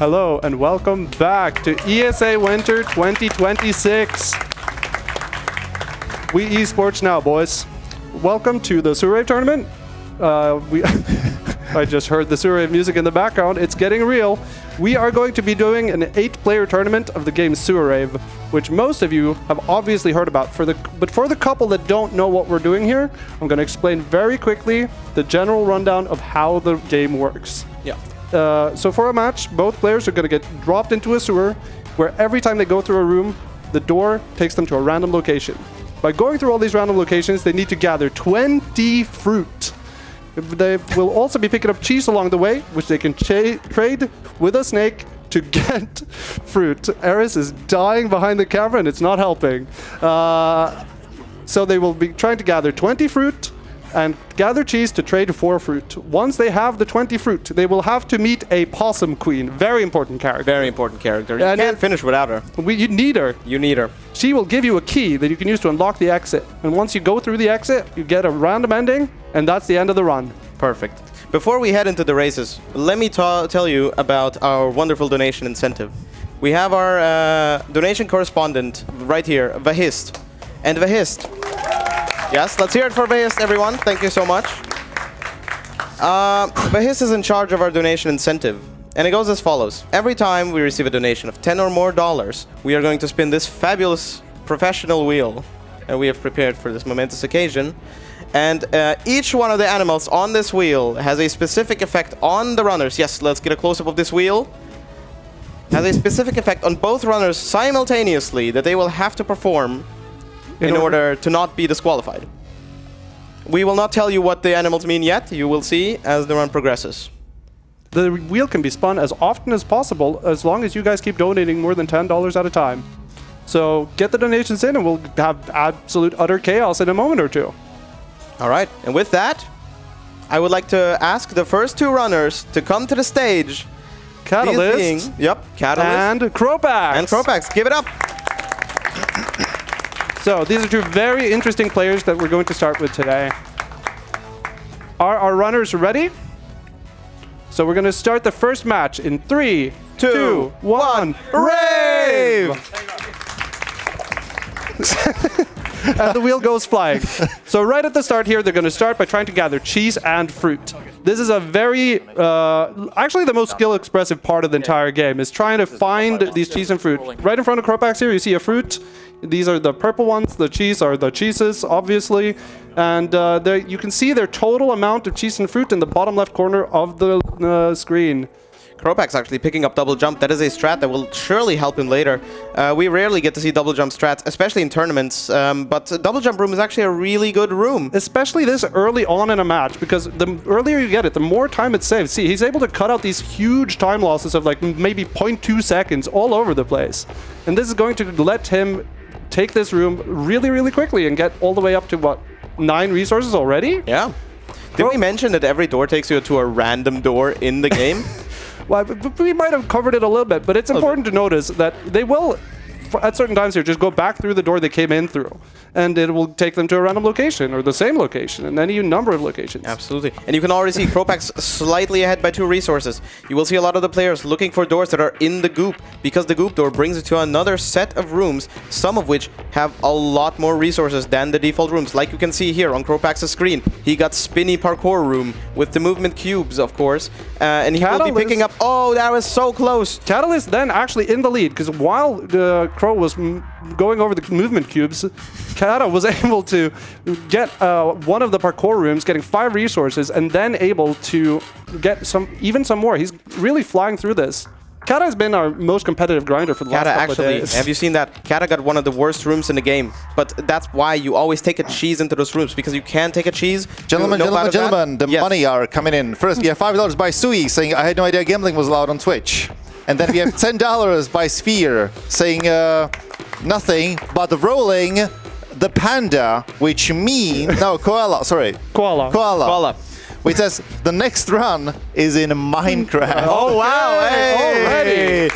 Hello and welcome back to ESA Winter 2026. We esports now, boys. Welcome to the Rave tournament. I just heard the Rave music in the background. It's getting real. We are going to be doing an 8-player tournament of the game Rave, which most of you have obviously heard about. But for the couple that don't know what we're doing here, I'm going to explain very quickly the general rundown of how the game works. Yeah. So for a match, both players are going to get dropped into a sewer, where every time they go through a room, the door takes them to a random location. By going through all these random locations, they need to gather 20 fruit. They will also be picking up cheese along the way, which they can trade with a snake to get fruit. Aris is dying behind the camera, and it's not helping. So they will be trying to gather 20 fruit and gather cheese to trade for fruit. Once they have the 20 fruit, they will have to meet a possum queen. Very important character. Very important character. You can't finish without her. You need her. You need her. She will give you a key that you can use to unlock the exit. And once you go through the exit, you get a random ending, and that's the end of the run. Perfect. Before we head into the races, let me tell you about our wonderful donation incentive. We have our donation correspondent right here, Vahist. And Vahist. Yes, let's hear it for Vahist, everyone. Thank you so much. Vahist is in charge of our donation incentive. And it goes as follows. Every time we receive a donation of $10 or more, we are going to spin this fabulous professional wheel that we have prepared for this momentous occasion. And each one of the animals on this wheel has a specific effect on the runners. Yes, let's get a close-up of this wheel. Has a specific effect on both runners simultaneously that they will have to perform in order to not be disqualified. We will not tell you what the animals mean yet. You will see as the run progresses. The wheel can be spun as often as possible as long as you guys keep donating more than $10 at a time. So get the donations in and we'll have absolute utter chaos in a moment or two. All right. And with that, I would like to ask the first two runners to come to the stage. Catalyst. Catalyst. And Croax. And Croax. Give it up. So these are two very interesting players that we're going to start with today. Are our runners ready? So we're going to start the first match in 3, 2, 1, Rave! And the wheel goes flying. So right at the start here, they're going to start by trying to gather cheese and fruit. This is a very, actually the most skill-expressive part of the entire game, is trying to find these cheese and fruit. Right in front of Croax here, you see a fruit. These are the purple ones. The cheese are the cheeses, obviously. And you can see their total amount of cheese and fruit in the bottom left corner of the screen. Croax actually picking up double jump. That is a strat that will surely help him later. We rarely get to see double jump strats, especially in tournaments. But double jump room is actually a really good room. Especially this early on in a match, because the earlier you get it, the more time it saves. See, he's able to cut out these huge time losses of like maybe 0.2 seconds all over the place. And this is going to let him take this room really, really quickly and get all the way up to, what, 9 resources already? Yeah. Did we mention that every door takes you to a random door in the game? Well, we might have covered it a little bit, but it's important to notice that they will, at certain times here, just go back through the door they came in through. And it will take them to a random location, or the same location, and any number of locations. Absolutely. And you can already see Croax slightly ahead by 2 resources. You will see a lot of the players looking for doors that are in the goop, because the goop door brings you to another set of rooms, some of which have a lot more resources than the default rooms. Like you can see here on Croax's screen, he got spinny parkour room with the movement cubes, of course. And he will be picking up... Oh, that was so close! Catalyst then actually in the lead, because while Crow was going over the movement cubes, Kata was able to get one of the parkour rooms, getting 5 resources, and then able to get even some more. He's really flying through this. Kata has been our most competitive grinder for the last couple of days. Have you seen that? Kata got one of the worst rooms in the game, but that's why you always take a cheese into those rooms, because you can take a cheese. Gentlemen, the money are coming in. First, we have $5 by Sui saying, I had no idea gambling was allowed on Twitch. And then we have $10 by Sphere saying nothing but rolling the panda, which means... No, koala, sorry. Koala. Which says the next run is in Minecraft. Oh, wow. Hey. Already.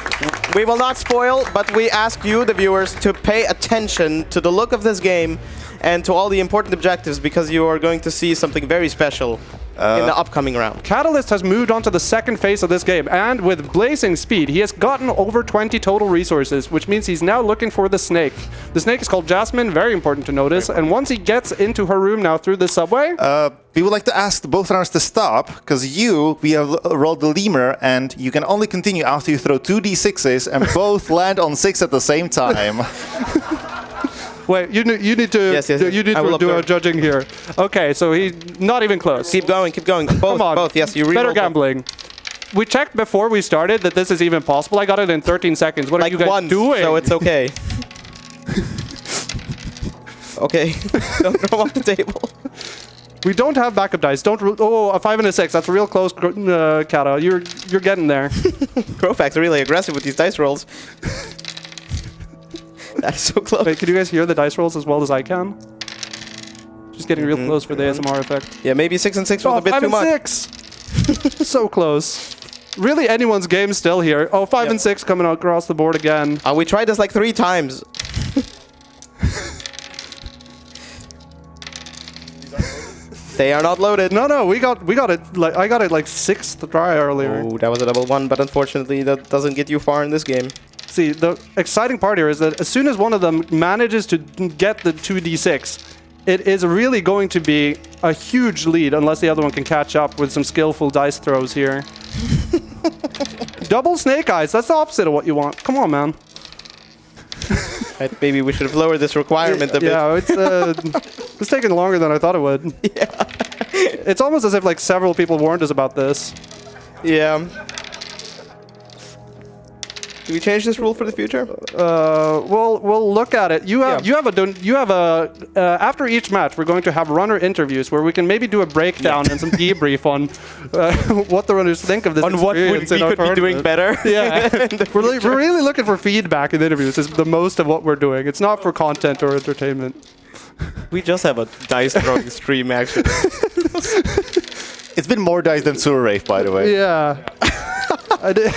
We will not spoil, but we ask you, the viewers, to pay attention to the look of this game and to all the important objectives, because you are going to see something very special in the upcoming round. Catalyst has moved on to the second phase of this game, and with blazing speed, he has gotten over 20 total resources, which means he's now looking for the snake. The snake is called Jasmine, very important to notice, and once he gets into her room now through the subway... we would like to ask both runners to stop, because we have rolled the lemur, and you can only continue after you throw 2 d6s and both land on 6 at the same time. Wait, you need to Yes. you need to do a judging here. Okay, so he's not even close. Keep going. Both, Come on. both. Yes, you Better gambling. We checked before we started that this is even possible. I got it in 13 seconds. What are you guys doing? So it's okay. Okay, don't throw off the table. We don't have backup dice. Don't. Oh, a 5 and a 6. That's real close, Kata. You're getting there. Croax are really aggressive with these dice rolls. That is so close. Wait, can you guys hear the dice rolls as well as I can? Just getting real close for the ASMR effect. Yeah, maybe 6 and 6 was a bit too much. 5 and 6. So close. Really, anyone's game still here. Oh, 5 and 6 coming across the board again. We tried this like 3 times. They are not loaded. No, we got it. Like I got it like 6th try earlier. Oh, that was a double 1, but unfortunately that doesn't get you far in this game. See, the exciting part here is that as soon as one of them manages to get the 2d6, it is really going to be a huge lead unless the other one can catch up with some skillful dice throws here. Double snake eyes. That's the opposite of what you want. Come on, man. Right, maybe we should have lowered this requirement a bit. Yeah, it's taking longer than I thought it would. Yeah. It's almost as if like several people warned us about this. Yeah. Do we change this rule for the future? We'll look at it. You have after each match we're going to have runner interviews where we can maybe do a breakdown and some debrief on what the runners think of this On what we could be doing better. Yeah. we're really looking for feedback in interviews. Is the most of what we're doing. It's not for content or entertainment. We just have a dice throwing stream actually. It's been more dice than Sewer Rave, by the way. Yeah. I did.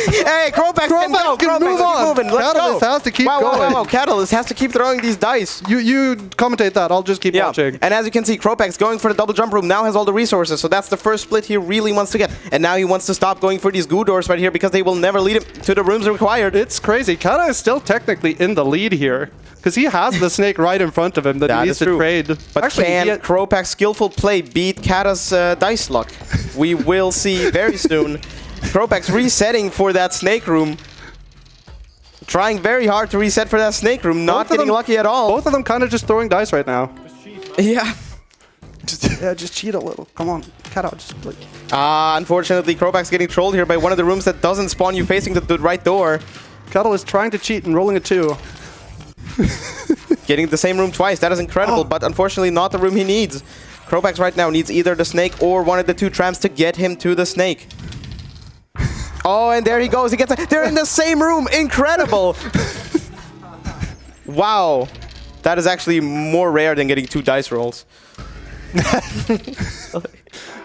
Hey, Croax can go. Can move on. Moving. Let's Catalyst go. has to keep Wow, going. Catalyst has to keep throwing these dice. You commentate that. I'll just keep watching. And as you can see, Croax going for the double jump room now has all the resources, so that's the first split he really wants to get. And now he wants to stop going for these goo doors right here because they will never lead him to the rooms required. It's crazy. Kata is still technically in the lead here because he has the snake right in front of him that he needs to trade. But actually, can Croax's skillful play beat Kata's dice luck? We will see very soon. Croax resetting for that snake room. Trying very hard to reset for that snake room, not getting lucky at all. Both of them kind of just throwing dice right now. Yeah. Just cheat a little. Come on, cat out. Just like. Unfortunately, Croax getting trolled here by one of the rooms that doesn't spawn you facing the right door. Kettle is trying to cheat and rolling a 2. Getting the same room twice, that is incredible, but unfortunately not the room he needs. Croax right now needs either the snake or one of the 2 trams to get him to the snake. Oh, and there he goes. He gets. They're in the same room. Incredible. Wow, that is actually more rare than getting 2 dice rolls.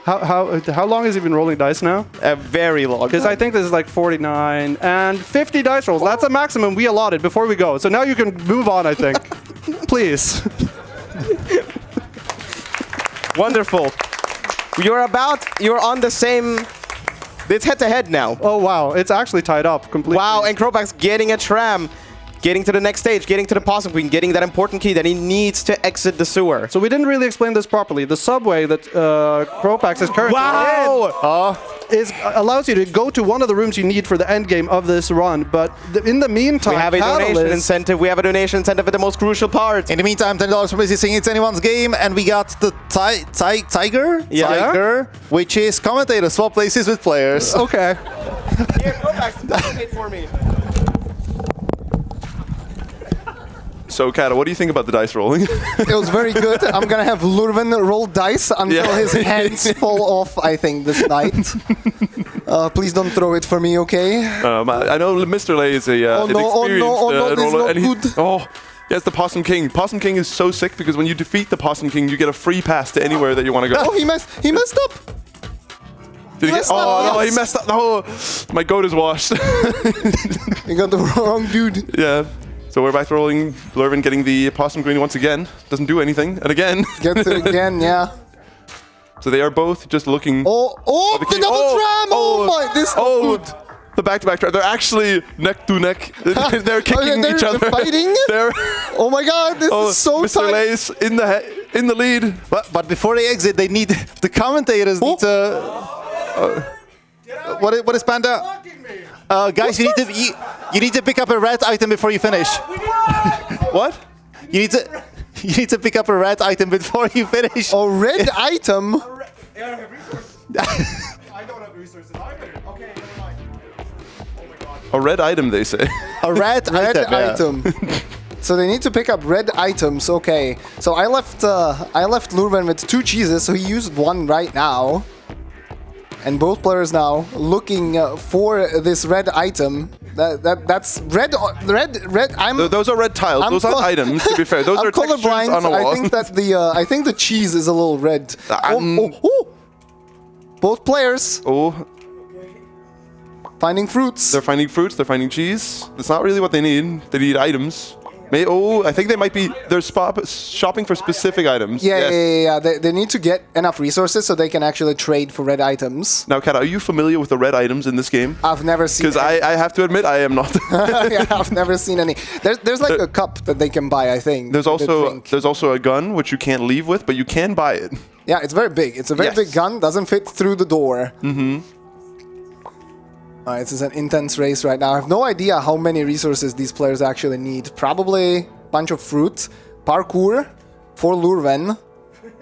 How long has he been rolling dice now? Very long. Because I think this is like 49 and 50 dice rolls. That's a maximum we allotted before we go. So now you can move on, I think. Please. Wonderful. You're on the same. It's head-to-head now. Oh, wow. It's actually tied up completely. Wow, and Croax getting a tram. Getting to the next stage, getting to the possum queen, getting that important key that he needs to exit the sewer. So we didn't really explain this properly. The subway that Croax is currently in allows you to go to one of the rooms you need for the end game of this run. But in the meantime, we have a donation incentive. We have a donation incentive at the most crucial part. In the meantime, $10 for basically saying it's anyone's game, and we got the Tiger, which is commentator swap places with players. Okay. Here, Croax, donate for me. So, Kata, what do you think about the dice rolling? It was very good. I'm going to have Lurven roll dice until his hands fall off, I think, this night. Please don't throw it for me, okay? I know Mr. Laay is an experienced roller. And yes, the Possum King. Possum King is so sick because when you defeat the Possum King, you get a free pass to anywhere that you want to go. Oh, he messed up. Did he get? Oh, no, he messed up. Oh, my goat is washed. You got the wrong dude. Yeah. So we're back to rolling. Lurven getting the Possum Queen once again. Doesn't do anything. And again. Gets it again, yeah. So they are both just looking. Oh, the the double tram! Oh my, this is not good. The back-to-back trap. They're actually neck to neck. They're kicking each other. They're fighting? Oh my god, this is so Mr. tight. Lay's in the lead. But before they exit, they need the commentators need to. What is Panda? Guys, you need to pick up a red item before you finish. What? You need to pick up a red item before you finish. A red item? I don't have resources either. Okay, never mind. Oh my god. A red item, they say. A red item. So they need to pick up red items. Okay. So I left Lurven with 2 cheeses, so he used 1 right now. And both players now looking for this red item. That's red. Those are red tiles. Those aren't items. To be fair, those I'm are textures colorblind. on a wall. I think the cheese is a little red. Both players finding fruits. They're finding fruits. They're finding cheese. It's not really what they need. They need items. I think they might be. They're shopping for specific items. Yeah. They need to get enough resources so they can actually trade for red items. Now, Kat, are you familiar with the red items in this game? I've never seen. Because I have to admit, I am not. Yeah, I've never seen any. There's like a cup that they can buy, I think. There's also a gun which you can't leave with, but you can buy it. Yeah, it's very big. It's a very big gun. Doesn't fit through the door. Mm-hmm. This is an intense race right now. I have no idea how many resources these players actually need. Probably a bunch of fruit. Parkour for Lurven.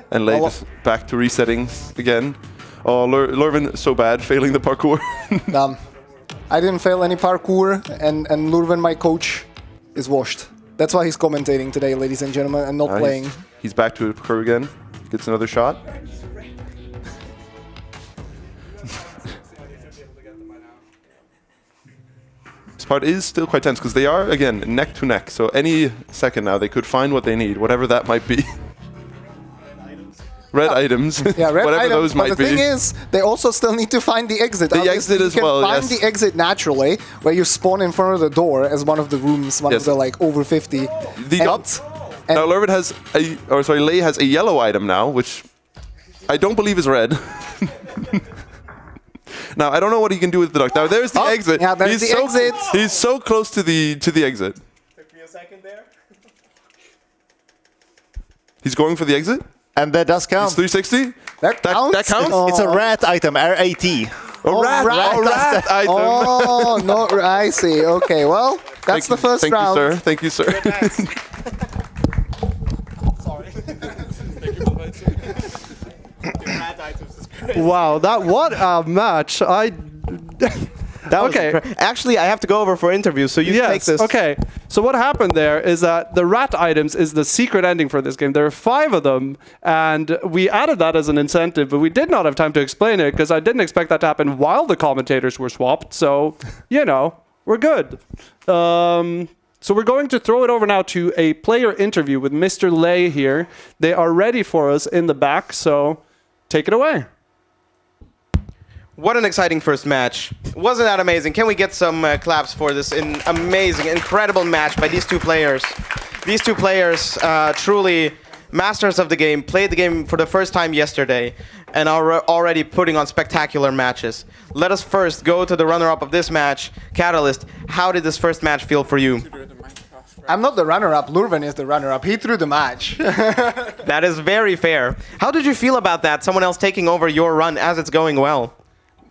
And Laay just back to resetting again. Oh, Lurven so bad, failing the parkour. I didn't fail any parkour, and Lurven, my coach, is washed. That's why he's commentating today, ladies and gentlemen, and not playing. He's back to the parkour again. Gets another shot. This part is still quite tense because they are, again, neck to neck. So any second now they could find what they need, whatever that might be. Red items. Yeah, red whatever items. those But might the be. thing is, they also still need to find the exit. The exit as well, You can find the exit naturally, where you spawn in front of the door as one of the rooms, one of the like over 50. Now Lurven has Laay has a yellow item now, which I don't believe is red. Now I don't know what he can do with the duck. Now there's the exit. Yeah, there's the exit. He's so close to the exit. Took me a second there. He's going for the exit. And that does count. It's 360. That counts. That counts. It's a rat item, R-A-T. Rat item. Oh, no, I see. Okay, well, that's the first round. Thank you, sir. Sorry. Wow, what a match! Okay. Actually, I have to go over for interviews, so you take this. Okay. So what happened there is that the rat items is the secret ending for this game. There are 5 of them, and we added that as an incentive, but we did not have time to explain it because I didn't expect that to happen while the commentators were swapped. So, we're good. So we're going to throw it over now to a player interview with Mr. Laay here. They are ready for us in the back, so take it away. What an exciting first match. Wasn't that amazing? Can we get some claps for this amazing, incredible match by these 2 players? These 2 players, truly masters of the game, played the game for the first time yesterday, and are already putting on spectacular matches. Let us first go to the runner-up of this match, Catalyst. How did this first match feel for you? I'm not the runner-up. Lurven is the runner-up. He threw the match. That is very fair. How did you feel about that? Someone else taking over your run as it's going well?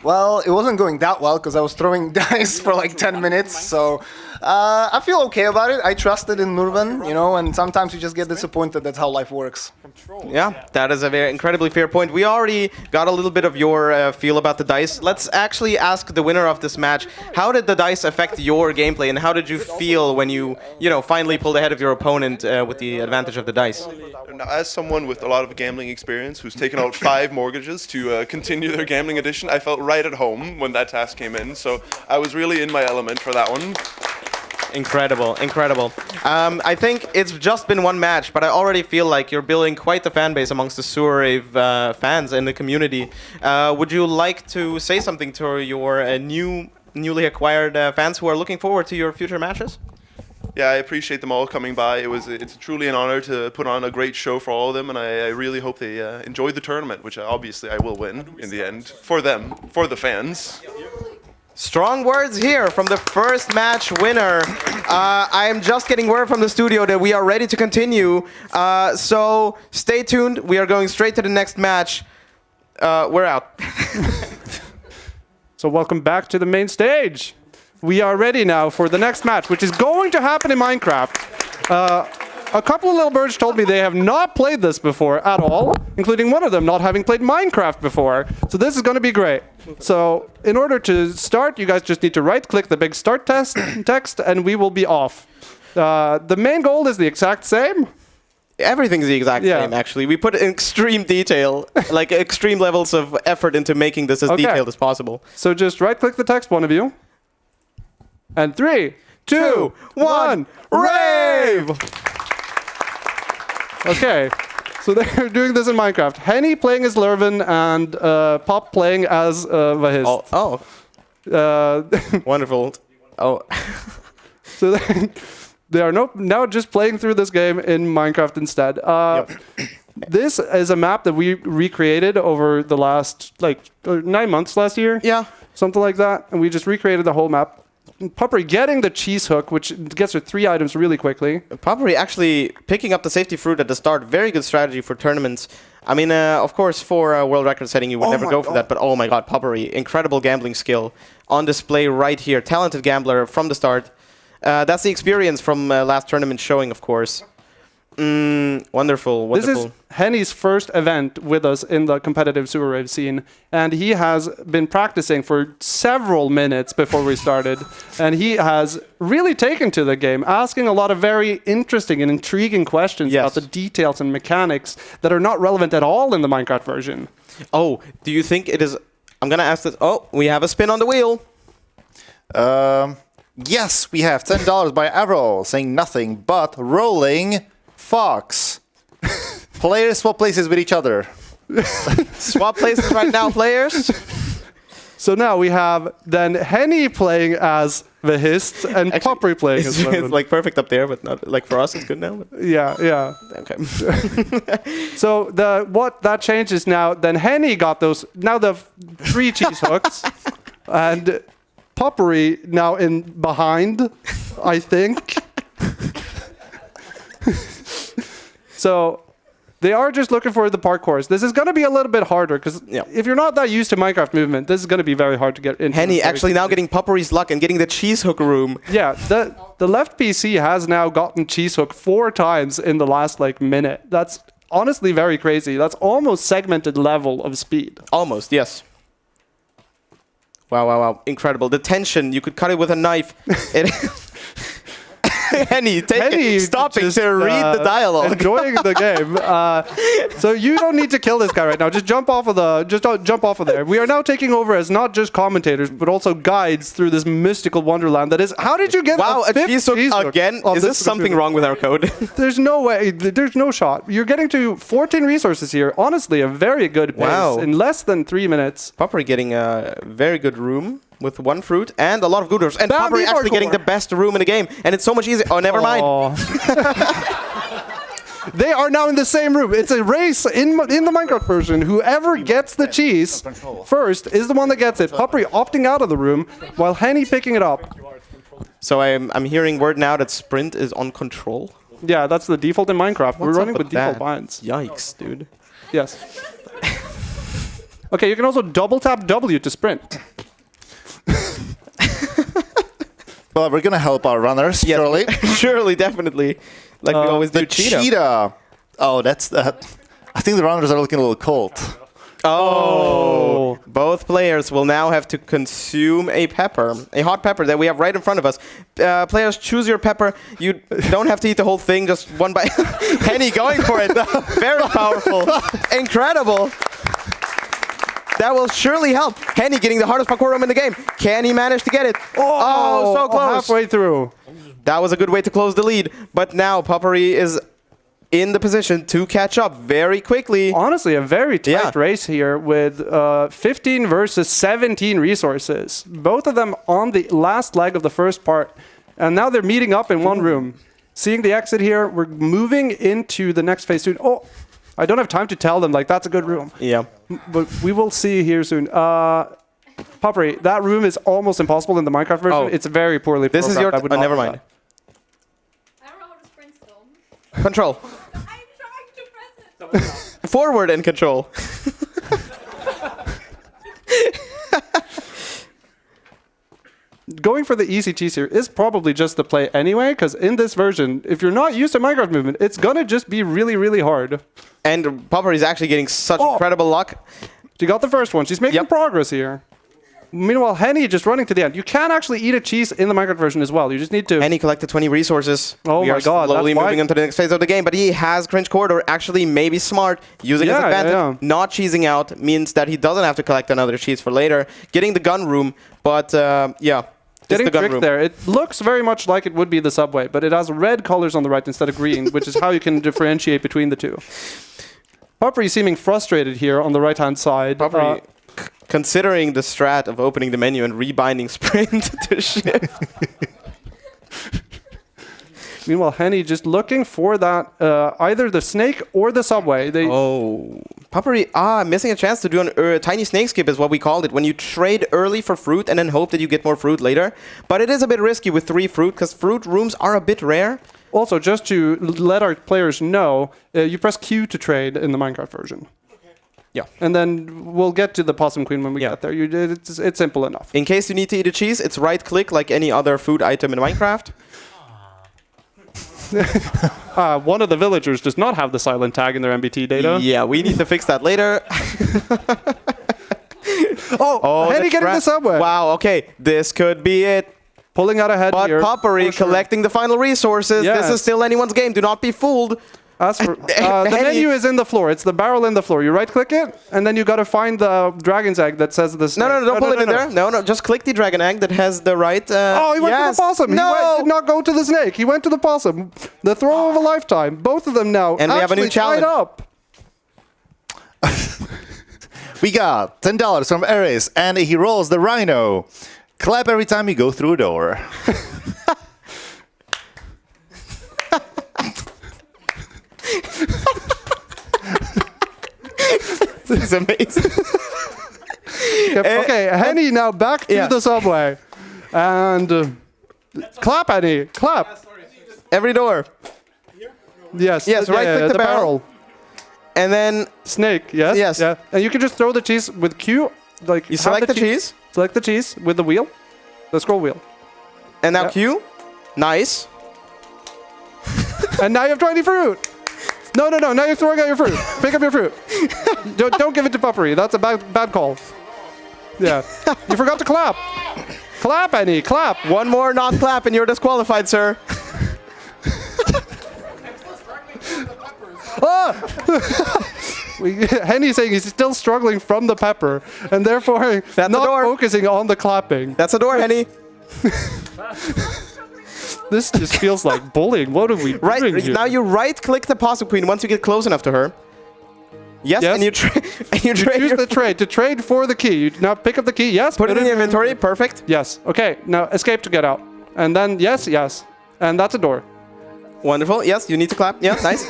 Well, it wasn't going that well because I was throwing dice for like 10 minutes, so I feel okay about it. I trusted in Lurven, and sometimes you just get disappointed. That's how life works. Yeah, that is a very incredibly fair point. We already got a little bit of your feel about the dice. Let's actually ask the winner of this match, how did the dice affect your gameplay, and how did you feel when you finally pulled ahead of your opponent with the advantage of the dice? Now, as someone with a lot of gambling experience who's taken out 5 mortgages to continue their gambling addiction, I felt right at home when that task came in, so I was really in my element for that one. Incredible, incredible. I think it's just been 1 match, but I already feel like you're building quite the fan base amongst the Rave fans in the community. Would you like to say something to your newly acquired fans who are looking forward to your future matches? Yeah, I appreciate them all coming by. It's truly an honor to put on a great show for all of them, and I really hope they enjoy the tournament, which obviously I will win in the end. For them, for the fans. Strong words here from the first match winner. I am just getting word from the studio that we are ready to continue. So stay tuned. We are going straight to the next match. We're out. So welcome back to the main stage. We are ready now for the next match, which is going to happen in Minecraft. A couple of little birds told me they have not played this before at all, including one of them not having played Minecraft before. So this is going to be great. So in order to start, you guys just need to right-click the big start text, and we will be off. The main goal is the exact same. Everything's the exact same, actually. We put in extreme detail, like extreme levels of effort into making this as detailed as possible. So just right-click the text, one of you. And 3, 2, 1, Rave! Okay, so they're doing this in Minecraft. Henny playing as Lurven and Pop playing as Vahist. Wonderful. Oh. So they are now just playing through this game in Minecraft instead. This is a map that we recreated over the last 9 months last year. Yeah. Something like that. And we just recreated the whole map. Puppery getting the cheese hook, which gets her 3 items really quickly. Puppery actually picking up the safety fruit at the start. Very good strategy for tournaments. I mean, of course, for a world record setting, you would never go for that. But oh my god, Puppery, incredible gambling skill on display right here. Talented gambler from the start. That's the experience from last tournament showing, of course. Wonderful, wonderful. This is Henny's first event with us in the competitive Super Rave scene, and he has been practicing for several minutes before we started, and he has really taken to the game, asking a lot of very interesting and intriguing questions about the details and mechanics that are not relevant at all in the Minecraft version. Oh, do you think it is... I'm gonna ask this... Oh, we have a spin on the wheel. Yes, we have $10 by Avro, saying nothing but rolling... Fox. Players swap places with each other. Swap places right now, players. So now we have then Henny playing as Vahist and Puppery playing as Lurven. It's like perfect up there, but not like for us. It's good now. But Yeah. okay. So what that changes now? Then Henny got those now the 3 cheese hooks, and Puppery now in behind, I think. So they are just looking for the parkours. This is going to be a little bit harder because if you're not that used to Minecraft movement, this is going to be very hard to get into. Henny actually now getting Puppery's luck and getting the cheese hook room. Yeah, the left PC has now gotten cheese hook 4 times in the last minute. That's honestly very crazy. That's almost segmented level of speed. Almost, yes. Wow. Incredible. The tension, you could cut it with a knife. Henny, stopping to read the dialogue. Enjoying the game. So you don't need to kill this guy right now. Just jump off of there. We are now taking over as not just commentators, but also guides through this mystical wonderland that is. How did you get a cheese hook again? Is this something wrong with our code? There's no way. There's no shot. You're getting to 14 resources here. Honestly, a very good pace in less than 3 minutes. Puppery getting a very good room. With 1 fruit and a lot of gooders. And Puppery actually getting the best room in the game. And it's so much easier. Oh, never mind. They are now in the same room. It's a race in the Minecraft version. Whoever gets the cheese first is the one that gets it. Puppery opting out of the room while Henny picking it up. So I'm hearing word now that Sprint is on control. Yeah, that's the default in Minecraft. We're running with default binds. Yikes, dude. Yes. Okay, you can also double tap W to sprint. Well, we're gonna help our runners, surely. Surely, definitely. Like we always do. The cheetah. Oh, that's that. I think the runners are looking a little cold. Oh. Both players will now have to consume a pepper, a hot pepper that we have right in front of us. Players, choose your pepper. You don't have to eat the whole thing, just one bite. Henny going for it. Very powerful. Incredible. That will surely help. Henny getting the hardest parkour room in the game. Can he manage to get it? Oh, so close. Halfway through. That was a good way to close the lead. But now Puppery is in the position to catch up very quickly. Honestly, a very tight race here with 15 versus 17 resources. Both of them on the last leg of the first part. And now they're meeting up in one room. Seeing the exit here, we're moving into the next phase soon. Oh, I don't have time to tell them, like, that's a good room. Yeah. But we will see here soon. Puppery, that room is almost impossible in the Minecraft version. Oh. It's very poorly This is your... programmed. I would not never do mind. I don't know how to sprint still. Control. I'm trying to press it. Forward and control. Going for the easy cheese here is probably just the play anyway, because in this version, if you're not used to Minecraft movement, it's going to just be really, really hard. And Puppery is actually getting such incredible luck. She got the first one. She's making progress here. Meanwhile, Henny just running to the end. You can actually eat a cheese in the Minecraft version as well. You just need to... Henny collected 20 resources. Oh we my are god, slowly that's moving into the next phase of the game, but he has Cringe Corridor. Actually, maybe smart. Using his advantage. Not cheesing out means that he doesn't have to collect another cheese for later. Getting the gun room, but yeah. Getting tricked there. It looks very much like it would be the subway, but it has red colors on the right instead of green, which is how you can differentiate between the two. Puppery seeming frustrated here on the right-hand side. Puppery, considering the strat of opening the menu and rebinding sprint to shift. Meanwhile, Henny just looking for that, either the snake or the subway. Puppery, missing a chance to do a tiny snake skip is what we called it. When you trade early for fruit and then hope that you get more fruit later. But it is a bit risky with 3 fruit, because fruit rooms are a bit rare. Also, just to let our players know, you press Q to trade in the Minecraft version. Yeah. And then we'll get to the Possum Queen when we get there. It's simple enough. In case you need to eat a cheese, it's right-click like any other food item in Minecraft. One of the villagers does not have the silent tag in their MBT data. Yeah, we need to fix that later. Henny getting the subway. Wow, okay. This could be it. Pulling out ahead But here. Puppery collecting the final resources. Yes. This is still anyone's game. Do not be fooled. As for, the menu is in the floor. It's the barrel in the floor. You right-click it, and then you got to find the dragon's egg that says the snake. No, don't pull it in there. No, just click the dragon egg that has the right... he went to the possum. No! He did not go to the snake. He went to the possum. The throw of a lifetime. Both of them now And we have a new challenge. tied up. We got $10 from Aris, and he rolls the rhino. Clap every time you go through a door. This is amazing. Okay, Henny now back to the subway. And clap, Henny. Clap. Every door. Yes. Yes, right-click the barrel. And then... Snake, yes. Yes. Yeah. And you can just throw the cheese with Q. Like You select the cheese. Select the cheese with the wheel. The scroll wheel. And now Q. Nice. And now you have 20 fruit. No. Now you're throwing out your fruit. Pick up your fruit. Don't give it to Puppery. That's a bad call. Yeah. You forgot to clap. Clap, Henny. Clap. One more not clap and you're disqualified, sir. Henny's saying he's still struggling from the pepper, and therefore not focusing on the clapping. That's a door, Henny. This just feels like bullying. What are we doing here? Now you right-click the Possum Queen once you get close enough to her. Yes. And you choose the trade to trade for the key. You now pick up the key. Yes. Put it in the inventory. Perfect. Yes. Okay. Now escape to get out. And then yes. And that's a door. Wonderful. Yes. You need to clap. Yeah. Nice.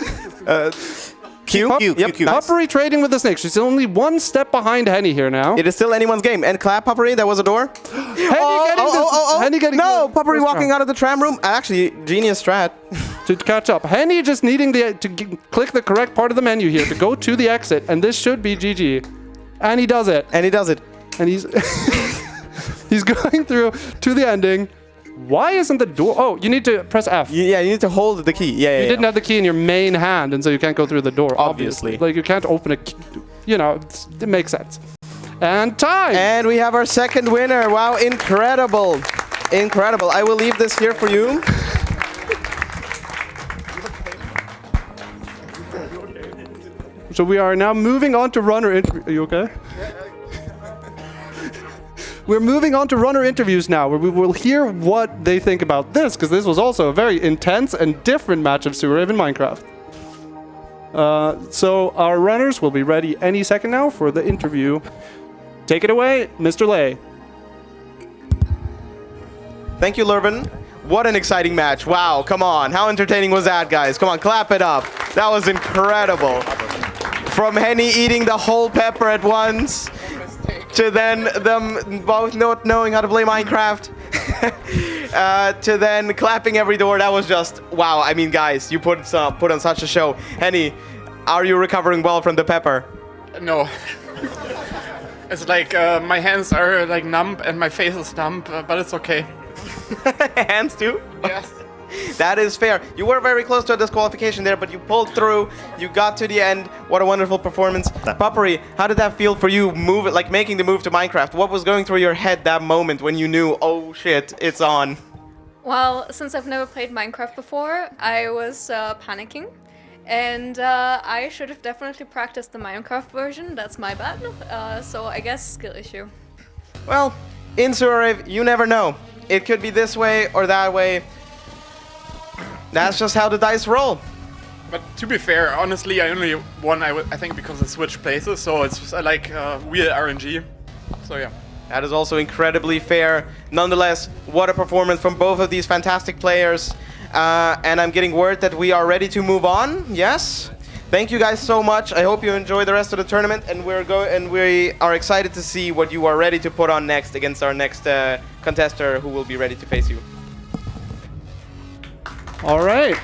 Q. Puppery trading with the snake. She's only one step behind Henny here now. It is still anyone's game. And clap, Puppery. That was a door. Henny getting no, Puppery walking out of the tram room. Actually, genius strat. To catch up. Henny just needing to click the correct part of the menu here to go to the exit, and this should be GG. And he does it. And he's he's going through to the ending. Why isn't the door? Oh, you need to press F. Yeah, you need to hold the key. Yeah, you didn't have the key in your main hand, and so you can't go through the door. Obviously. Like you can't open a key. You know, it makes sense. And time. And we have our second winner. Wow, incredible. Incredible. I will leave this here for you. So we are now moving on to runner interview. Are you okay? We're moving on to runner interviews now, where we will hear what they think about this, because this was also a very intense and different match of Sewer Rave in Minecraft. So our runners will be ready any second now for the interview. Take it away, Mr. Laay. Thank you, Lurven. What an exciting match. Wow, come on. How entertaining was that, guys? Come on, clap it up. That was incredible. From Henny eating the whole pepper at once, to then them both not knowing how to play Minecraft, to then clapping every door. That was just, wow. I mean, guys, you put on such a show. Henny, are you recovering well from the pepper? No. It's like my hands are like numb and my face is numb, but it's okay. Hands too? Yes. That is fair. You were very close to a disqualification there, but you pulled through. You got to the end. What a wonderful performance. Puppery, how did that feel for you, making the move to Minecraft? What was going through your head that moment when you knew, oh shit, it's on? Well, since I've never played Minecraft before, I was panicking. And I should have definitely practiced the Minecraft version. That's my bad. So I guess skill issue. Well, in Rave, you never know. It could be this way or that way. That's just how the dice roll. But to be fair, honestly, I only won, I think, because I switched places, so it's like real RNG. So yeah. That is also incredibly fair. Nonetheless, what a performance from both of these fantastic players. And I'm getting word that we are ready to move on. Yes. Thank you guys so much. I hope you enjoy the rest of the tournament, and we are excited to see what you are ready to put on next against our next contester, who will be ready to face you. All right.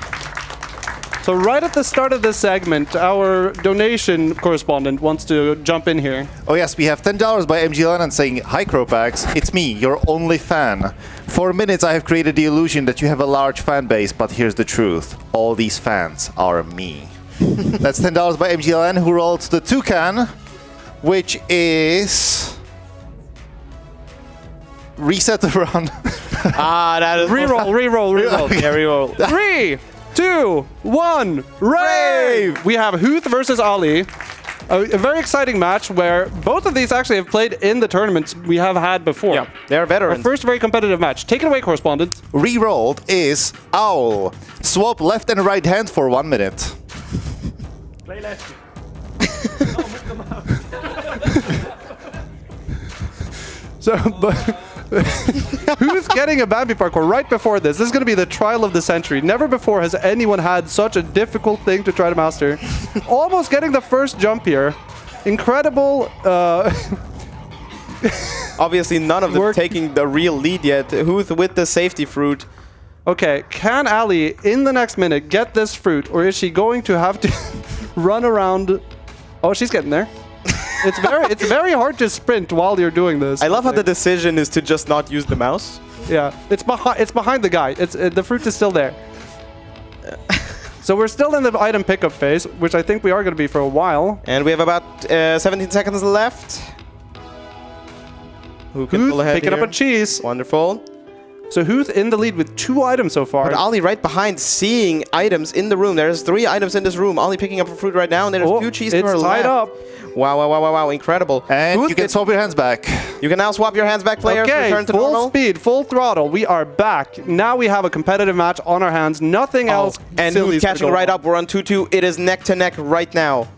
So right at the start of this segment, our donation correspondent wants to jump in here. Oh yes, we have $10 by MG Lennon saying, "Hi Croax, it's me, your only fan. For minutes I have created the illusion that you have a large fan base, but here's the truth. All these fans are me." That's $10 by MGLN, who rolled the toucan, which is... Reset the run. That is... Reroll. Yeah, reroll. 3, 2, 1, Rave! We have Huth versus Ali. A very exciting match where both of these actually have played in the tournaments we have had before. Yeah, they're Our veterans. first very competitive match. Take it away, correspondent. Rerolled is Owl. Swap left and right hand for 1 minute. Play lefty. So, but who's getting a Bambi parkour right before this? This is going to be the trial of the century. Never before has anyone had such a difficult thing to try to master. Almost getting the first jump here. Incredible. Obviously, none of them taking the real lead yet. Huth with the safety fruit. Okay, can Ali in the next minute get this fruit, or is she going to have to run around? Oh, she's getting there. It's very hard to sprint while you're doing this. I love how the decision is to just not use the mouse. Yeah, it's behind the guy. The fruit is still there. So we're still in the item pickup phase, which I think we are going to be for a while. And we have about 17 seconds left. Who can pull ahead picking here? up a cheese. Wonderful. So Huth in the lead with 2 items so far. But Ali right behind, seeing items in the room. There's 3 items in this room. Ali picking up a fruit right now, and there's 2 cheese to her It's tied left. up. Wow, incredible. And you can swap your hands back. You can now swap your hands back, players. Okay, Return to full normal. speed, full throttle. We are back. Now we have a competitive match on our hands. Nothing else. And silly Huth is gonna catching go right on. up. We're on 2-2. It is neck to neck right now.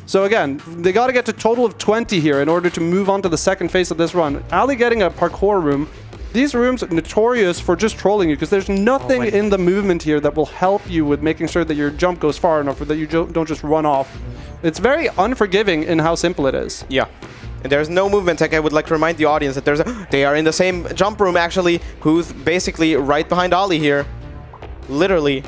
So again, they got to get to a total of 20 here in order to move on to the second phase of this run. Ali getting a parkour room. These rooms are notorious for just trolling you because there's nothing in the movement here that will help you with making sure that your jump goes far enough or that you don't just run off. It's very unforgiving in how simple it is. Yeah. And there's no movement tech. I would like to remind the audience that they are in the same jump room, actually, who's basically right behind Ali here. Literally.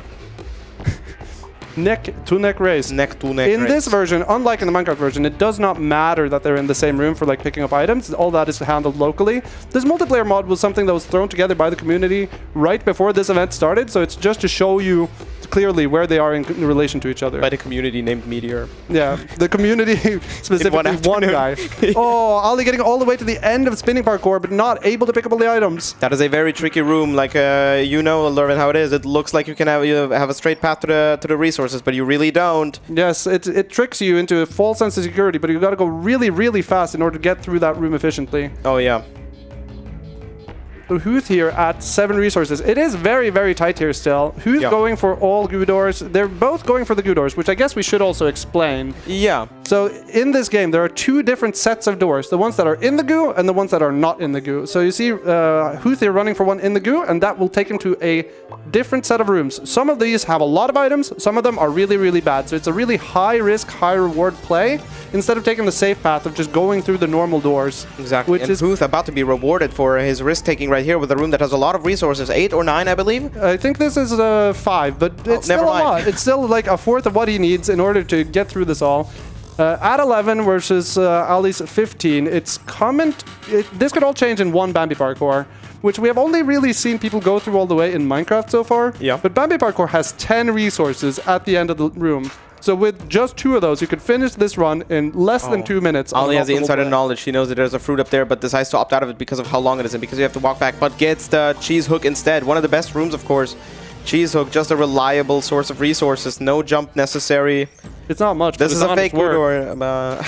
Neck-to-neck race. Neck-to-neck In race. this version, unlike in the Minecraft version, it does not matter that they're in the same room for like picking up items. All that is handled locally. This multiplayer mod was something that was thrown together by the community right before this event started, so it's just to show you clearly where they are in relation to each other. By the community named Meteor. Yeah, the community specifically one guy. Oh, Ali getting all the way to the end of spinning parkour, but not able to pick up all the items. That is a very tricky room. Like you know, Lurven, how it is. It looks like you can have a straight path to the resources, but you really don't. Yes, it tricks you into a false sense of security, but you got to go really, really fast in order to get through that room efficiently. Oh yeah. Huth here at 7 resources. It is very, very tight here still. Huth going for all goo doors. They're both going for the goo doors, which I guess we should also explain. Yeah. So in this game, there are two different sets of doors. The ones that are in the goo and the ones that are not in the goo. So you see Huth here running for one in the goo, and that will take him to a different set of rooms. Some of these have a lot of items. Some of them are really, really bad. So it's a really high risk, high reward play instead of taking the safe path of just going through the normal doors. Exactly. Which and is Huth about to be rewarded for his risk taking right here with a room that has a lot of resources. 8 or 9, I believe. I think this is 5, but it's still never a mind. lot. It's still like a fourth of what he needs in order to get through this all. At 11 versus Ali's 15, it's common. This could all change in one Bambi parkour, which we have only really seen people go through all the way in Minecraft so far. Yeah. But Bambi parkour has 10 resources at the end of the room. So with just 2 of those, you could finish this run in less than 2 minutes. Ali has the insider knowledge. knowledge. She knows that there's a fruit up there, but decides to opt out of it because of how long it is and because you have to walk back. But gets the cheese hook instead. One of the best rooms, of course. Cheese hook, just a reliable source of resources. No jump necessary. It's not much. This is a fake good door.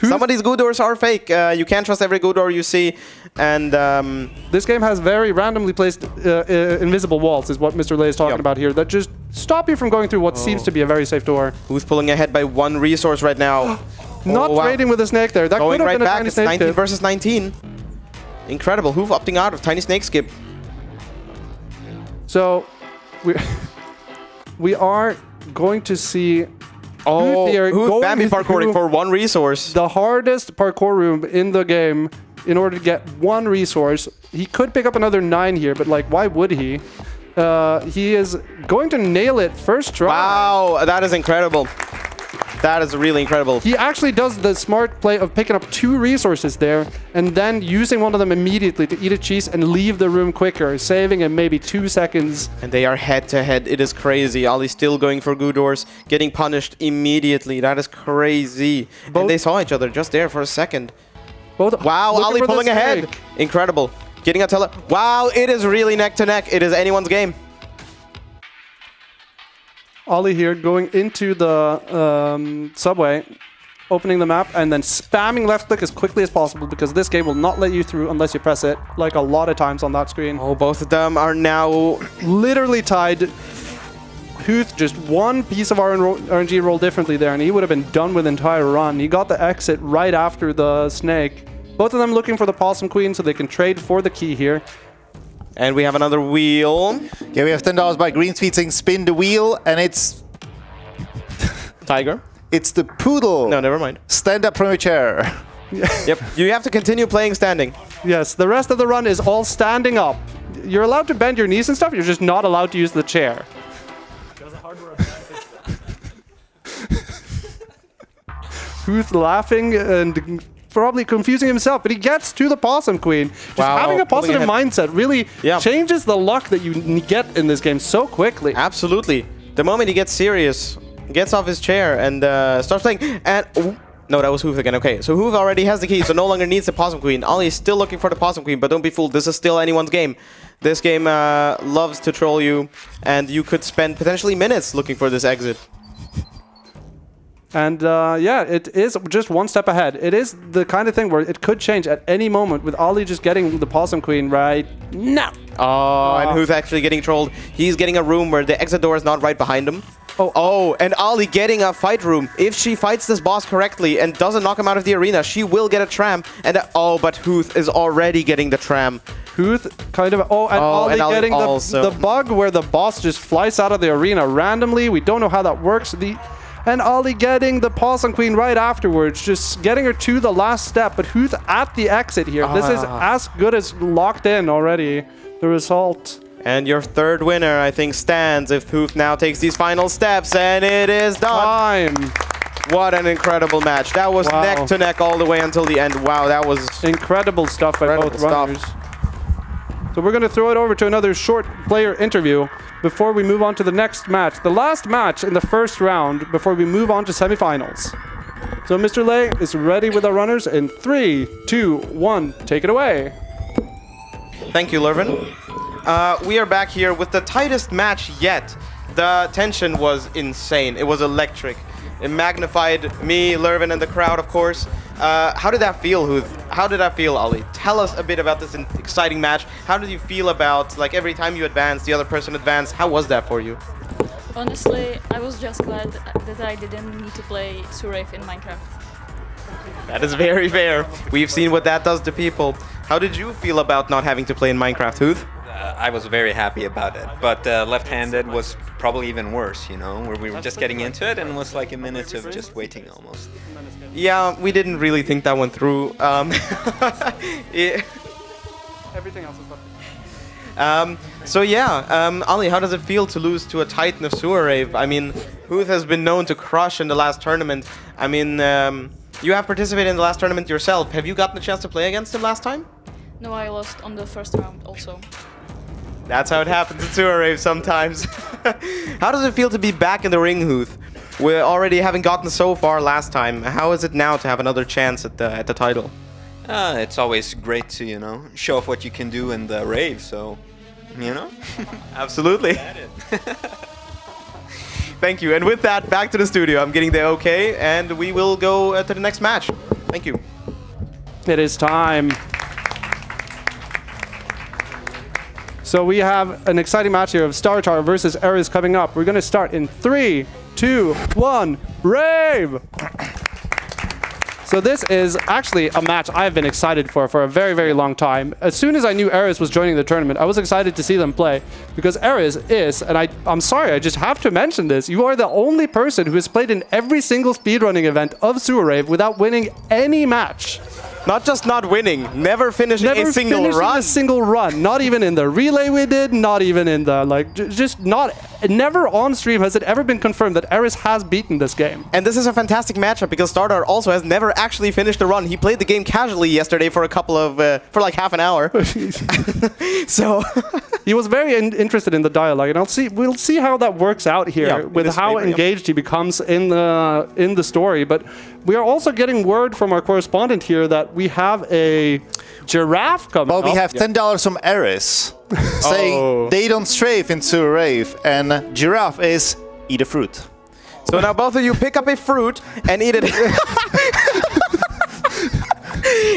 Some of these good doors are fake. You can't trust every good door you see. And this game has very randomly placed invisible walls, is what Mr. Laay is talking about here, that just stop you from going through what seems to be a very safe door. Who's pulling ahead by 1 resource right now? Not wow. trading with a snake there. That Going could have right been a back. tiny It's snake 19 tip. versus 19. Incredible. Huth opting out of tiny snake skip. So we are going to see Oh, here Huth going Bambi parkouring through for 1 resource. the hardest parkour room in the game in order to get 1 resource. He could pick up another 9 here, but like, why would he? He is going to nail it first try. Wow, that is incredible. That is really incredible. He actually does the smart play of picking up 2 resources there and then using one of them immediately to eat a cheese and leave the room quicker, saving him maybe 2 seconds. And they are head to head. It is crazy. Ali still going for good doors, getting punished immediately. That is crazy. And they saw each other just there for a second. Wow, looking Ali for the pulling ahead. snake. Incredible. Getting a tele. Wow, it is really neck to neck. It is anyone's game. Ollie here going into the subway, opening the map, and then spamming left click as quickly as possible because this game will not let you through unless you press it, like a lot of times on that screen. Oh, both of them are now literally tied. Huth just 1 piece of RNG roll differently there, and he would have been done with the entire run. He got the exit right after the snake. Both of them looking for the Possum Queen so they can trade for the key here. And we have another wheel. Yeah, we have $10 by Green Speed saying spin the wheel, and it's Tiger. it's the poodle. No, never mind. Stand up from your chair. Yep, you have to continue playing standing. Yes, the rest of the run is all standing up. You're allowed to bend your knees and stuff, you're just not allowed to use the chair. There's a hardware advantage. Who's laughing and probably confusing himself, but he gets to the Possum Queen. Just Wow, having a pulling positive ahead. mindset really changes the luck that you get in this game so quickly. Absolutely. The moment he gets serious, gets off his chair and starts playing. And no, that was Huth again. Okay, so Huth already has the key, so no longer needs the Possum Queen. Ali is still looking for the Possum Queen, but don't be fooled. This is still anyone's game. This game loves to troll you, and you could spend potentially minutes looking for this exit. And yeah, it is just 1 step ahead. It is the kind of thing where it could change at any moment with Ollie just getting the Possum Queen right now. Oh, and Huth actually getting trolled. He's getting a room where the exit door is not right behind him. Oh, and Ali getting a fight room. If she fights this boss correctly and doesn't knock him out of the arena, she will get a tram. And oh, but Huth is already getting the tram. Huth kind of... Oh, and Ollie and Ali getting also. the bug where the boss just flies out of the arena randomly. We don't know how that works. And Ollie getting the Possum Queen right afterwards, just getting her to the last step. But Huth at the exit here. This is as good as locked in already, the result. And your third winner, I think, stands if Huth now takes these final steps, and it is done. Time. What an incredible match. That was neck to neck all the way until the end. Wow, that was incredible stuff by both runners. So we're going to throw it over to another short player interview before we move on to the next match. The last match in the first round before we move on to semifinals. So Mr. Laay is ready with our runners in 3, 2, 1. Take it away. Thank you, Lurven. We are back here with the tightest match yet. The tension was insane. It was electric. It magnified me, Lurven, and the crowd, of course. How did that feel, Huth? How did that feel, Ali? Tell us a bit about this exciting match. How did you feel about, like, every time you advance, the other person advanced? How was that for you? Honestly, I was just glad that I didn't need to play Rave in Minecraft. That is very fair. We've seen what that does to people. How did you feel about not having to play in Minecraft, Huth? I was very happy about it, but left-handed was probably even worse, you know, where we were just getting into it and it was like a minute of just waiting almost. Yeah, we didn't really think that one through. Everything else is left. So yeah, Ali, how does it feel to lose to a Titan of Rave? I mean, Huth has been known to crush in the last tournament. I mean, you have participated in the last tournament yourself. Have you gotten a chance to play against him last time? No, I lost on the first round also. That's how it happens at Rave sometimes. How does it feel to be back in the ring, Huth? We're already having gotten so far last time. How is it now to have another chance at the title? It's always great to, you know, show off what you can do in the Rave, so, you know? Absolutely. Thank you. And with that, back to the studio. I'm getting the okay, and we will go to the next match. Thank you. It is time. So we have an exciting match here of Startar versus Aris coming up. We're going to start in 3, 2, 1, Rave! So this is actually a match I've been excited for a very, very long time. As soon as I knew Aris was joining the tournament, I was excited to see them play. Because Aris is, and I'm sorry, I just have to mention this, you are the only person who has played in every single speedrunning event of Rave without winning any match. Not just not winning, never finishing a single run. A single run. Not even in the relay we did, not even in the, like, just not, never on stream has it ever been confirmed that Aris has beaten this game. And this is a fantastic matchup because Startar also has never actually finished a run. He played the game casually yesterday for a couple of, for like half an hour. So he was very interested in the dialogue, and we'll see how that works out here with how engaged he becomes in the story. But we are also getting word from our correspondent here that we have a giraffe coming up. Well, we have $10 from Aris saying they don't strafe into a Rave, and giraffe is eat a fruit. So now both of you pick up a fruit and eat it.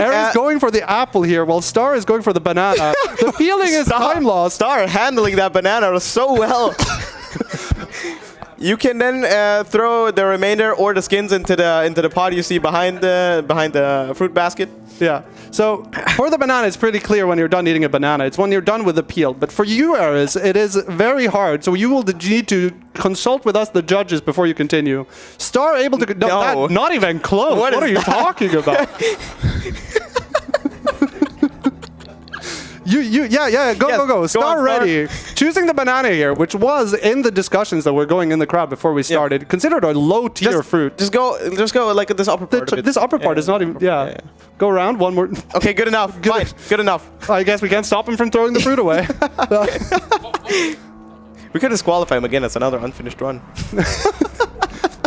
Aris going for the apple here, while Star is going for the banana. The feeling is time lost. Star handling that banana so well. You can then throw the remainder or the skins into the pot you see behind the fruit basket. Yeah. So for the banana, it's pretty clear when you're done eating a banana. It's when you're done with the peel. But for you, Aris, it is very hard. So you will need to consult with us, the judges, before you continue. Star able to... No. Not even close. What are you talking about? Go. Star ready. Choosing the banana here, which was in the discussions that were going in the crowd before we started, considered a low tier fruit. Just go like this upper part. This upper part is not even. Yeah. Go around one more. Okay, good enough. Fine, good enough. I guess we can't stop him from throwing the fruit away. We could disqualify him again. It's another unfinished run.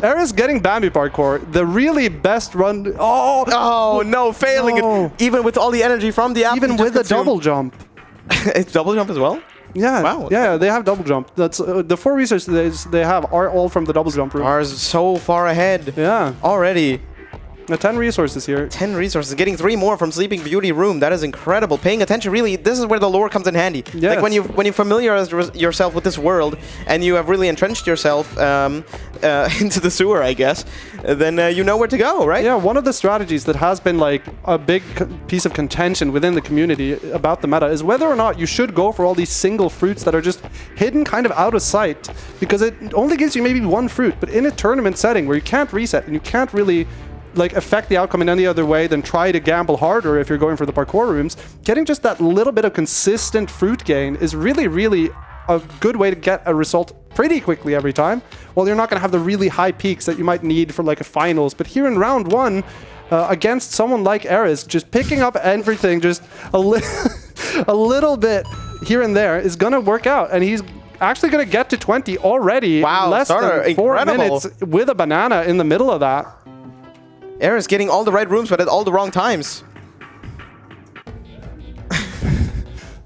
Aris getting Bambi parkour, the really best run. Oh no, failing it. Even with all the energy from the apple. Even with a double jump. It's double jump as well? Yeah. Wow. Yeah, they have double jump. That's the 4 resources they have are all from the double jump room. Ours is so far ahead. Yeah. Already. 10 resources here. 10 resources. Getting 3 more from Sleeping Beauty Room. That is incredible. Paying attention, really, this is where the lore comes in handy. Yes. Like when you familiarize yourself with this world and you have really entrenched yourself into the sewer, I guess, then you know where to go, right? Yeah, one of the strategies that has been like a big piece of contention within the community about the meta is whether or not you should go for all these single fruits that are just hidden kind of out of sight, because it only gives you maybe 1 fruit. But in a tournament setting where you can't reset and you can't really like affect the outcome in any other way than try to gamble harder if you're going for the parkour rooms, getting just that little bit of consistent fruit gain is really, really a good way to get a result pretty quickly every time. Well, you're not going to have the really high peaks that you might need for like a finals, but here in round 1, against someone like Aris, just picking up everything just a little bit here and there is going to work out, and he's actually going to get to 20 already. Wow, less than 4 minutes with a banana in the middle of that. Aris getting all the right rooms, but at all the wrong times.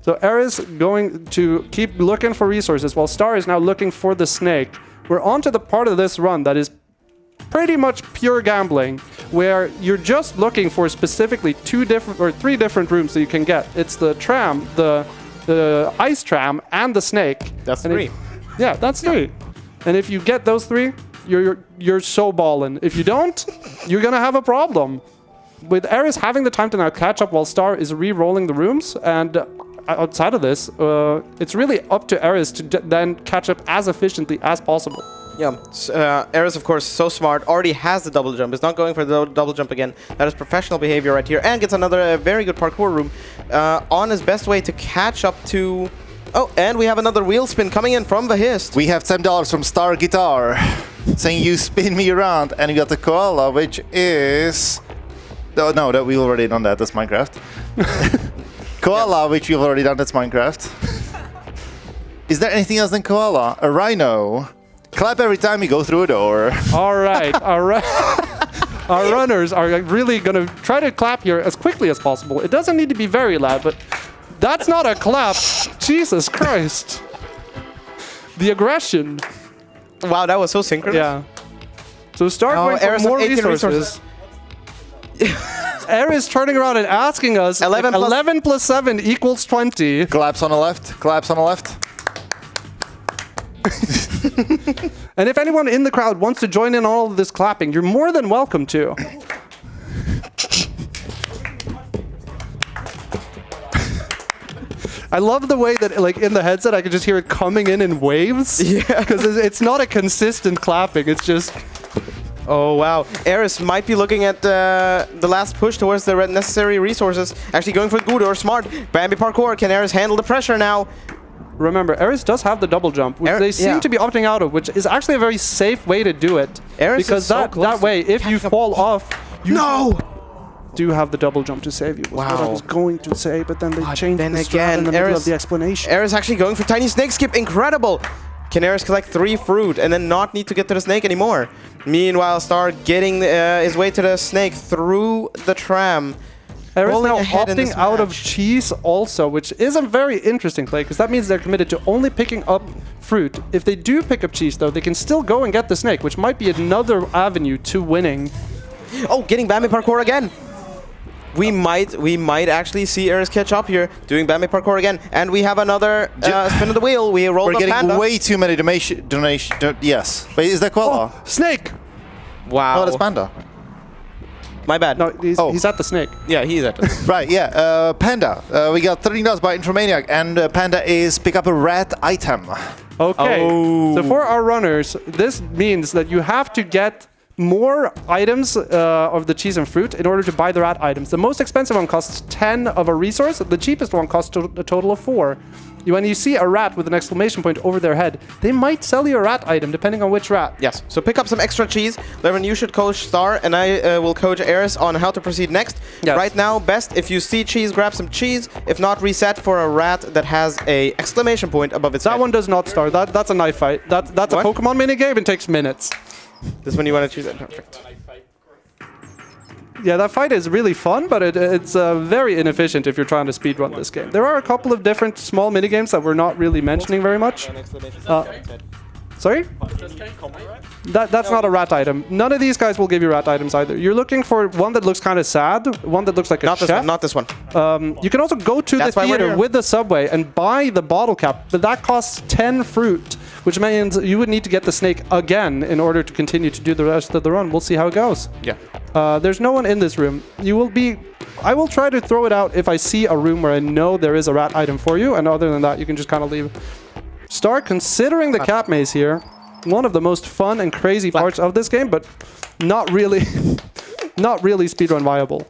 So Aris going to keep looking for resources, while Star is now looking for the snake. We're on to the part of this run that is pretty much pure gambling, where you're just looking for specifically 3 different rooms that you can get. It's the tram, the ice tram, and the snake. That's 3. Yeah, that's 3. And if you get those 3, you're so ballin'. If you don't, you're gonna have a problem. With Aris having the time to now catch up while Star is re-rolling the rooms, and outside of this, it's really up to Aris to then catch up as efficiently as possible. Yeah, Aris, of course, so smart, already has the double jump, is not going for the double jump again. That is professional behavior right here, and gets another very good parkour room on his best way to catch up to... Oh, and we have another wheel spin coming in from Vahist. We have $10 from Star Guitar, saying you spin me around, and we got the koala, which is... Oh, no, that we've already done that, that's Minecraft. Koala, which we've already done, that's Minecraft. Is there anything else than koala? A rhino. Clap every time you go through a door. All right, all right. Our runners are really going to try to clap here as quickly as possible. It doesn't need to be very loud, but that's not a clap. Jesus Christ. The aggression. Wow, that was so synchronous. Yeah. So start going for Aris more 18 resources. Aris turning around and asking us 11 plus 7 equals 20. Claps on the left. Claps on the left. And if anyone in the crowd wants to join in all of this clapping, you're more than welcome to. I love the way that, like, in the headset, I can just hear it coming in waves. Yeah. Because it's not a consistent clapping. It's just... Oh, wow. Aris might be looking at the last push towards the necessary resources. Actually going for good or smart. Bambi parkour. Can Aris handle the pressure now? Remember, Aris does have the double jump, which they seem to be opting out of, which is actually a very safe way to do it. Aris because that way, if you fall off, you do have the double jump to save you. Was what I was going to say, but then they changed the strat in the middle of the explanation. Aris actually going for tiny snake skip. Incredible. Can Aris collect 3 fruit and then not need to get to the snake anymore? Meanwhile, Star getting his way to the snake through the tram. Aris now opting out of cheese also, which is a very interesting play, because that means they're committed to only picking up fruit. If they do pick up cheese, though, they can still go and get the snake, which might be another avenue to winning. Oh, getting Bambi parkour again. We might actually see Aris catch up here, doing Bambi parkour again, and we have another spin of the wheel. We roll the We're getting panda. way too many donation. Yes, but is that koala? Oh, snake! Wow. No, that's panda. My bad. No, he's at the snake. Yeah, he's at the Right, yeah. Panda. We got $13 by Infomaniac, and Panda is pick up a rat item. Okay. So for our runners, this means that you have to get more items of the cheese and fruit in order to buy the rat items. The most expensive one costs 10 of a resource. The cheapest one costs a total of 4. When you see a rat with an exclamation point over their head, they might sell you a rat item depending on which rat. Yes. So pick up some extra cheese. Lurven, you should coach Star, and I will coach Aris on how to proceed next. Yes. Right now, best if you see cheese, grab some cheese. If not, reset for a rat that has a exclamation point above its head. That one does not start. That's a knife fight. That's a Pokemon minigame and takes minutes. This one you want to choose? Perfect. Yeah, that fight is really fun, but it's very inefficient if you're trying to speedrun this game. There are a couple of different small minigames that we're not really mentioning very much. Sorry? That's not a rat item. None of these guys will give you rat items either. You're looking for one that looks kind of sad, one that looks like a chef. Not this one. You can also go to the theater with the subway and buy the bottle cap, but that costs 10 fruit, which means you would need to get the snake again in order to continue to do the rest of the run. We'll see how it goes. Yeah. There's no one in this room. I will try to throw it out if I see a room where I know there is a rat item for you, and other than that, you can just kind of leave. Start considering the cap maze here. One of the most fun and crazy parts of this game, but not really speedrun viable.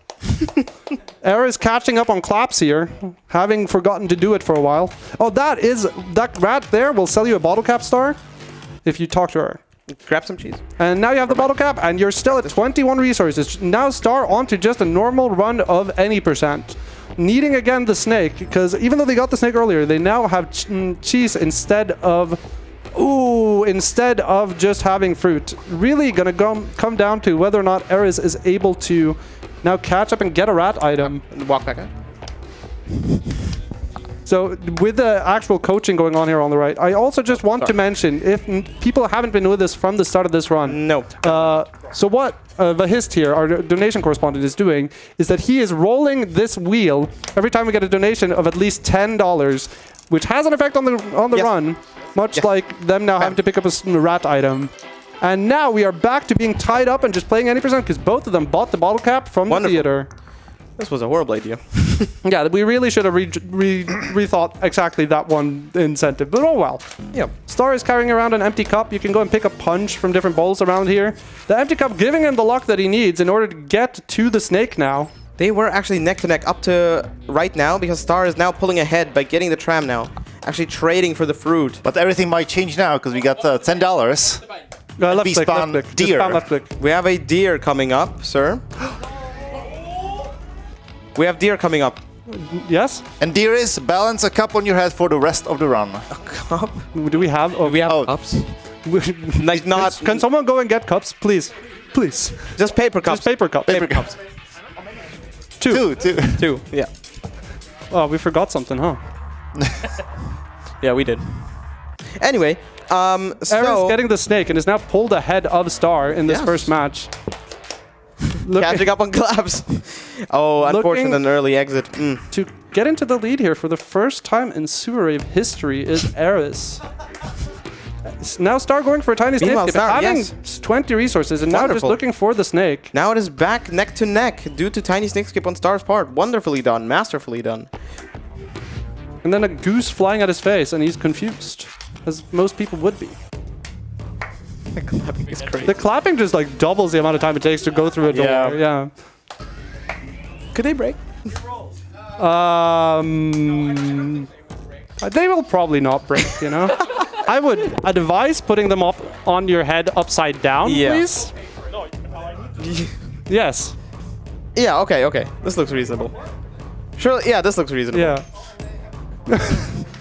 Aris catching up on claps here, having forgotten to do it for a while. Oh, that rat there will sell you a bottle cap, Star, if you talk to her. Grab some cheese. And now you have the bottle cap, and you're still at 21 resources. Now Star onto just a normal run of any percent. Needing again the snake, because even though they got the snake earlier, they now have cheese instead of just having fruit. Really gonna come down to whether or not Aris is able to now catch up and get a rat item. Walk back out. So with the actual coaching going on here on the right, I also just want to mention, if people haven't been with us from the start of this run. No. So what Vahist here, our donation correspondent, is doing is that he is rolling this wheel every time we get a donation of at least $10, which has an effect on the run. much like them now having to pick up a rat item. And now we are back to being tied up and just playing any percent because both of them bought the bottle cap from the theater. This was a horrible idea. Yeah, we really should have rethought exactly that one incentive, but oh well. Yeah. Star is carrying around an empty cup. You can go and pick a punch from different bowls around here. The empty cup giving him the luck that he needs in order to get to the snake now. They were actually neck to neck up to right now because Star is now pulling ahead by getting the tram now. Actually trading for the fruit. But everything might change now because we got $10. Left We click, spawn left click. deer. Just spam left click. We have a deer coming up, sir. We have deer coming up. Yes? And dear is balance a cup on your head for the rest of the run. A cup? Do we have? Oh, We have cups? Like not... Can someone go and get cups, please? Please. Just paper cups. Just paper cups. Paper cups. Two. Two, yeah. Oh, we forgot something, huh? Yeah, we did. Anyway, Aris so... getting the snake and is now pulled ahead of Star in this first match. Catching up on claps. Oh, unfortunate an early exit. To get into the lead here for the first time in Super Rave history is Aris. Now Star going for a tiny snake, having 20 resources and now just looking for the snake. Now it is back neck to neck due to tiny snake skip on Star's part. Wonderfully done, masterfully done. And then a goose flying at his face and he's confused, as most people would be. The clapping is crazy. The clapping just like doubles the amount of time it takes to go through a door. Yeah. Could they break? They will probably not break, you know? I would advise putting them up on your head upside down, please. Yes. Yeah, okay. This looks reasonable. Sure, yeah, this looks reasonable. Yeah.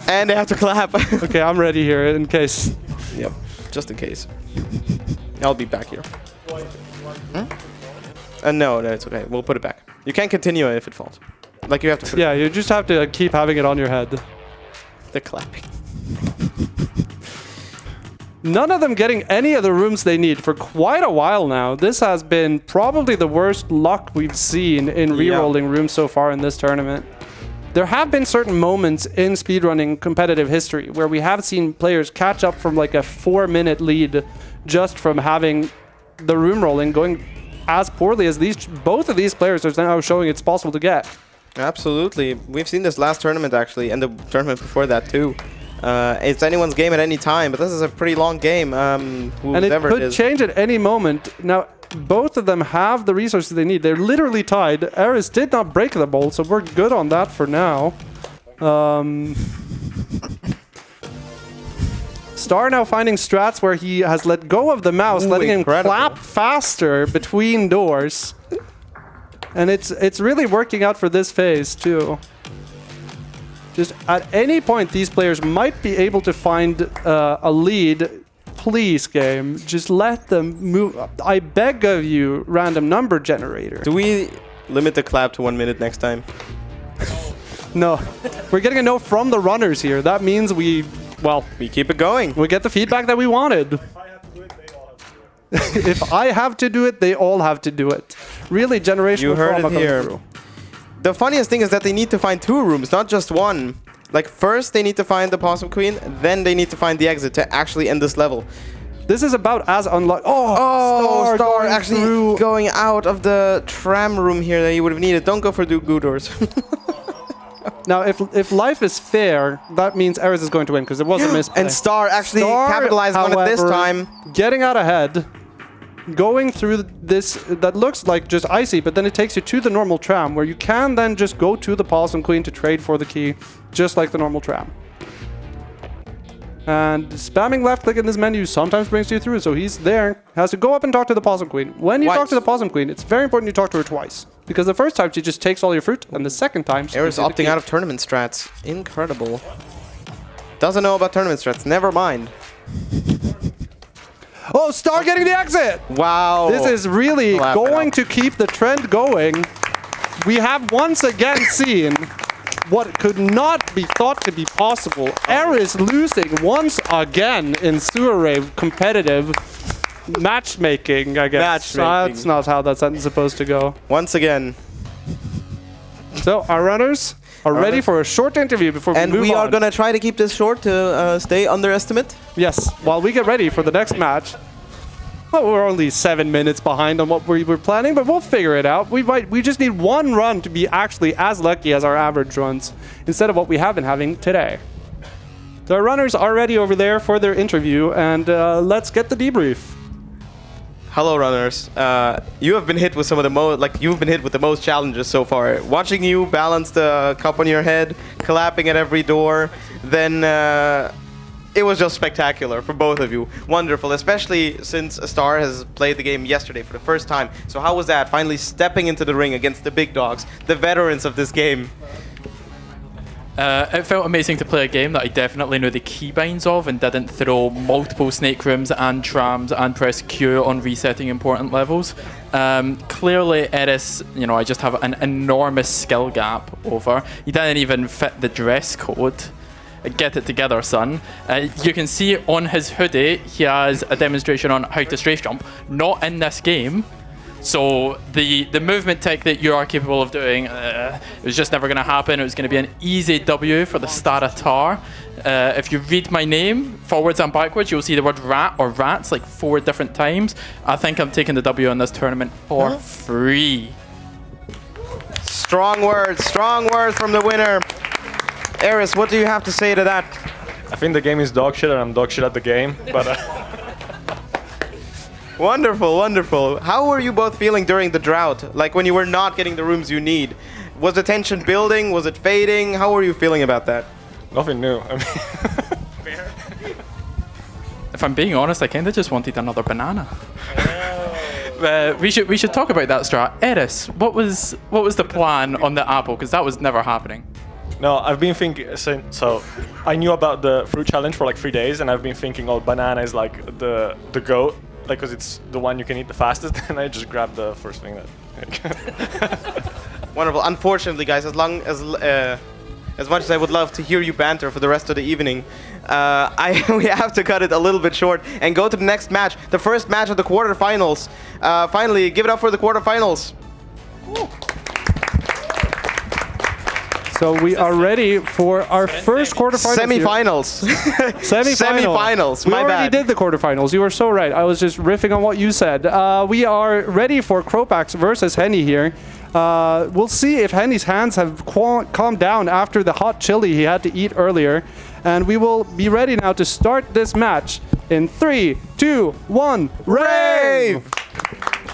And they have to clap. Okay, I'm ready here in case. Yep, just in case. I'll be back here. No, it's okay. We'll put it back. You can't continue it if it falls. Like you have to. Yeah, you just have to keep having it on your head. The clapping. None of them getting any of the rooms they need for quite a while now. This has been probably the worst luck we've seen in rerolling rooms so far in this tournament. There have been certain moments in speedrunning competitive history where we have seen players catch up from like a 4-minute lead just from having the room rolling going as poorly as both of these players are now showing it's possible to get. Absolutely. We've seen this last tournament actually, and the tournament before that too. It's anyone's game at any time, but this is a pretty long game. And it could change at any moment. Now, both of them have the resources they need. They're literally tied. Aris did not break the bowl, so we're good on that for now. Star now finding strats where he has let go of the mouse, letting him clap faster between doors. And it's really working out for this phase, too. Just at any point, these players might be able to find a lead. Please, game, just let them move. I beg of you, random number generator. Do we limit the clap to 1 minute next time? No. We're getting a no from the runners here. That means we keep it going. We get the feedback that we wanted. If I have to do it, they all have to do it. Really, generational You heard trauma it here. coming through. The funniest thing is that they need to find 2 rooms, not just one. Like, first they need to find the Possum Queen, then they need to find the exit to actually end this level. This is about as unlucky. Star actually going out of the tram room here that you would have needed. Don't go for goo doors. Now, if life is fair, that means Aris is going to win because it was a misplay. And Star actually capitalized on it this time. Getting out ahead, going through this that looks like just icy, but then it takes you to the normal tram where you can then just go to the Possum Queen to trade for the key, just like the normal tram. And spamming left click in this menu sometimes brings you through, so he's there. Has to go up and talk to the Possum Queen. When you talk to the Possum Queen, it's very important you talk to her twice. Because the first time she just takes all your fruit, and the second time she Aris opting out of tournament strats. Incredible. Doesn't know about tournament strats. Never mind. Oh, Star getting the exit! Wow. This is really going to keep the trend going. We have once again seen what could not be thought to be possible. Aris losing once again in Super Rave competitive matchmaking, I guess. Matchmaking. That's not how that sentence is supposed to go. Once again. So our runners are ready for a short interview before we move on. And we are going to try to keep this short to stay underestimate. Yes, while we get ready for the next match. Well, we're only 7 minutes behind on what we were planning, but we'll figure it out. We just need one run to be actually as lucky as our average runs, instead of what we have been having today. So our runners are ready over there for their interview, and let's get the debrief. Hello, runners. You have been hit with some of the you've been hit with the most challenges so far. Watching you balance the cup on your head, clapping at every door, then it was just spectacular for both of you. Wonderful, especially since Star has played the game yesterday for the first time. So how was that, finally stepping into the ring against the big dogs, the veterans of this game? It felt amazing to play a game that I definitely knew the keybinds of and didn't throw multiple snake rooms and trams and press Q on resetting important levels. Clearly, Aris, I just have an enormous skill gap over. He didn't even fit the dress code. Get it together, son. You can see on his hoodie, he has a demonstration on how to strafe jump. Not in this game. So the movement tech that you are capable of doing, it was just never going to happen. It was going to be an easy W for the Staratar. If you read my name forwards and backwards, you'll see the word rat or rats like 4 different times. I think I'm taking the W in this tournament for free. Strong words from the winner. Aris, what do you have to say to that? I think the game is dog shit and I'm dog shit at the game, but... Wonderful, wonderful. How were you both feeling during the drought? Like when you were not getting the rooms you need? Was the tension building? Was it fading? How were you feeling about that? Nothing new. I mean if I'm being honest, I kind of just wanted another banana. We should talk about that, Strat. Aris, what was the plan on the apple? Because that was never happening. No, I've been thinking, so I knew about the fruit challenge for like 3 days, and I've been thinking, oh, banana is like the goat, like because it's the one you can eat the fastest, and I just grabbed the first thing that. Wonderful. Unfortunately, guys, as much as I would love to hear you banter for the rest of the evening, we have to cut it a little bit short and go to the next match, the first match of the quarterfinals. Finally, give it up for the quarterfinals. Ooh. So we are ready for our first quarterfinals. Semifinals. Semifinals. We My already bad. did the quarterfinals. You were so right. I was just riffing on what you said. We are ready for Croax versus Henny here. We'll see if Henny's hands have calmed down after the hot chili he had to eat earlier. And we will be ready now to start this match in 3, 2, 1, Rave!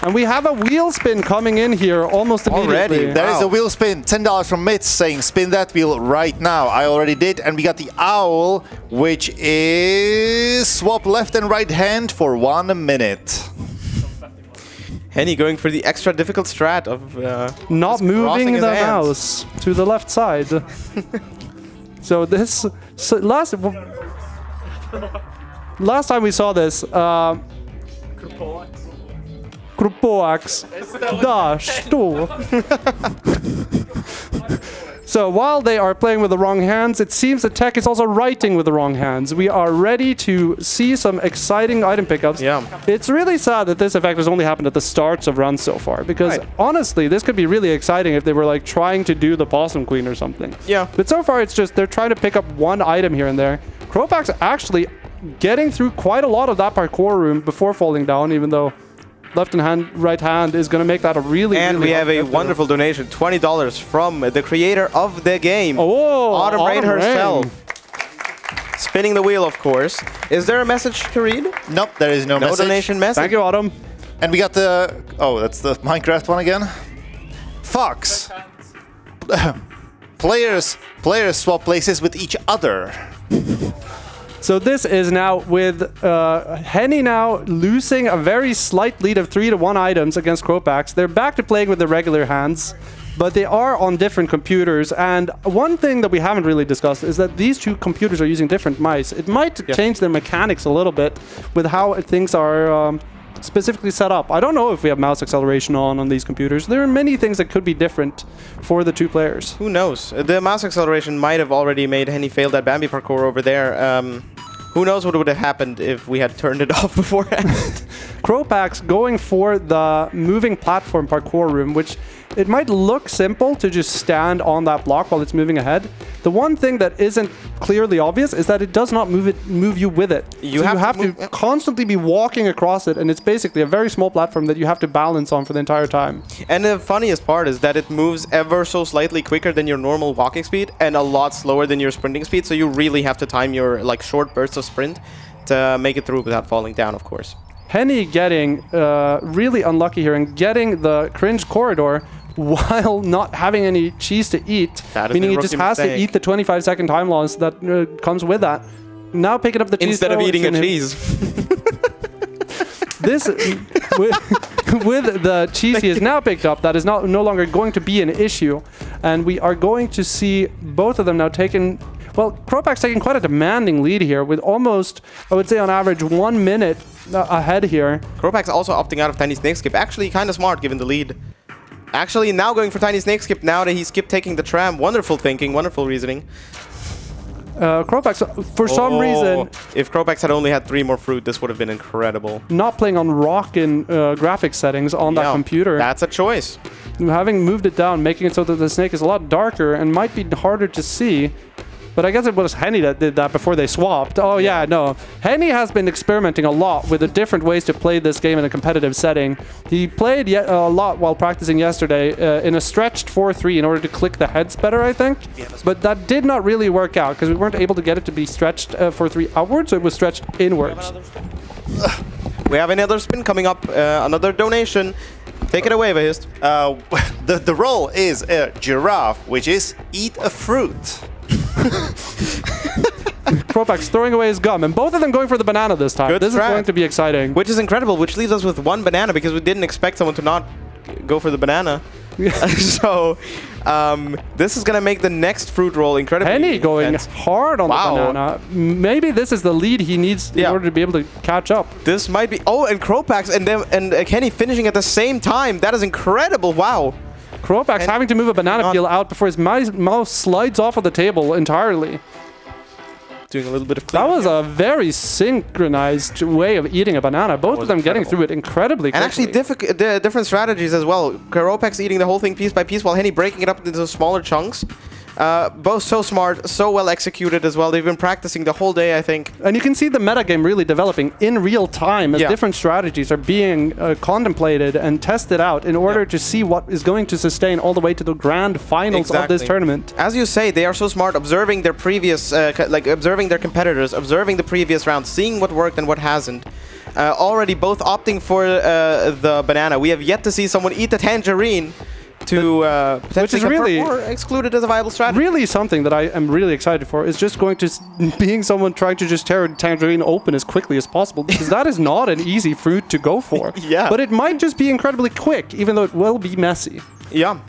And we have a wheel spin coming in here almost immediately. Already? There is a wheel spin, $10 from Mitz saying spin that wheel right now. I already did, and we got the owl, which is swap left and right hand for 1 minute. Henny going for the extra difficult strat of not moving the mouse to the left side. So this last time we saw this, Croax dash 2. So while they are playing with the wrong hands, it seems that Tech is also writing with the wrong hands. We are ready to see some exciting item pickups. Yeah. It's really sad that this effect has only happened at the starts of runs so far, because honestly, this could be really exciting if they were like trying to do the Possum Queen or something. Yeah. But so far, it's just they're trying to pick up one item here and there. Croax actually getting through quite a lot of that parkour room before falling down, even though left and right hand is going to make that a really, and really we have a wonderful donation, $20 from the creator of the game, Autumn Rain Rain herself. Spinning the wheel, of course. Is there a message to read? Nope, there is no message. Donation message. Thank you, Autumn. And we got the... Oh, that's the Minecraft one again? Fox. Players swap places with each other. So this is now with Henny now losing a very slight lead of 3-1 items against Croax. They're back to playing with the regular hands, but they are on different computers. And one thing that we haven't really discussed is that these two computers are using different mice. It might change their mechanics a little bit with how things are specifically set up. I don't know if we have mouse acceleration on these computers. There are many things that could be different for the two players. Who knows? The mouse acceleration might have already made Henny fail that Bambi parkour over there. Who knows what would have happened if we had turned it off beforehand? Croax going for the moving platform parkour room, which it might look simple to just stand on that block while it's moving ahead. The one thing that isn't clearly obvious is that it does not move you with it. You so have you have to constantly be walking across it, and it's basically a very small platform that you have to balance on for the entire time. And the funniest part is that it moves ever so slightly quicker than your normal walking speed and a lot slower than your sprinting speed, so you really have to time your like short bursts of sprint to make it through without falling down, of course. Henny getting really unlucky here and getting the cringe corridor while not having any cheese to eat, meaning he just has to eat the 25-second time loss that comes with that. Now picking up the cheese instead of eating a cheese. This with the cheese he has now picked up, that is no longer going to be an issue, and we are going to see both of them now taking. Well, Croax taking quite a demanding lead here with almost, I would say on average, 1 minute ahead here. Croax also opting out of Tiny Snake Skip. Actually, kind of smart given the lead. Actually, now going for Tiny Snake Skip now that he skipped taking the tram. Wonderful thinking, wonderful reasoning. Croax, for some reason... If Croax had only had 3 more fruit, this would have been incredible. Not playing on rockin' graphics settings on that computer. That's a choice. Having moved it down, making it so that the snake is a lot darker and might be harder to see. But I guess it was Henny that did that before they swapped. Oh yeah, no. Henny has been experimenting a lot with the different ways to play this game in a competitive setting. He played a lot while practicing yesterday in a stretched 4-3 in order to click the heads better, I think. But that did not really work out because we weren't able to get it to be stretched 4-3 outwards, so it was stretched inwards. We have another spin coming up, another donation. Take it away, Vahist. The role is a giraffe, which is eat a fruit. Croax throwing away his gum, and both of them going for the banana this time. This is going to be exciting. Which is incredible, which leaves us with 1 banana because we didn't expect someone to not go for the banana. So, this is going to make the next fruit roll incredibly Henny going hard on the banana. Maybe this is the lead he needs in order to be able to catch up. This might be... Oh, and Croax and Henny finishing at the same time. That is incredible. Wow. Croax having to move a banana peel out before his mouse slides off of the table entirely. Doing a little bit of that was a very synchronized way of eating a banana. Both of them getting through it incredibly quickly. And actually different strategies as well. Croax eating the whole thing piece by piece while Henny breaking it up into smaller chunks. Both so smart, so well executed as well. They've been practicing the whole day, I think. And you can see the metagame really developing in real time as different strategies are being contemplated and tested out in order to see what is going to sustain all the way to the grand finals of this tournament. As you say, they are so smart, observing their previous, observing their competitors, observing the previous round, seeing what worked and what hasn't. Already both opting for the banana. We have yet to see someone eat the tangerine. To which is really excluded as a viable strategy. Really something that I am really excited for is just going to being someone trying to just tear a tangerine open as quickly as possible, because that is not an easy fruit to go for. But it might just be incredibly quick, even though it will be messy. Yeah.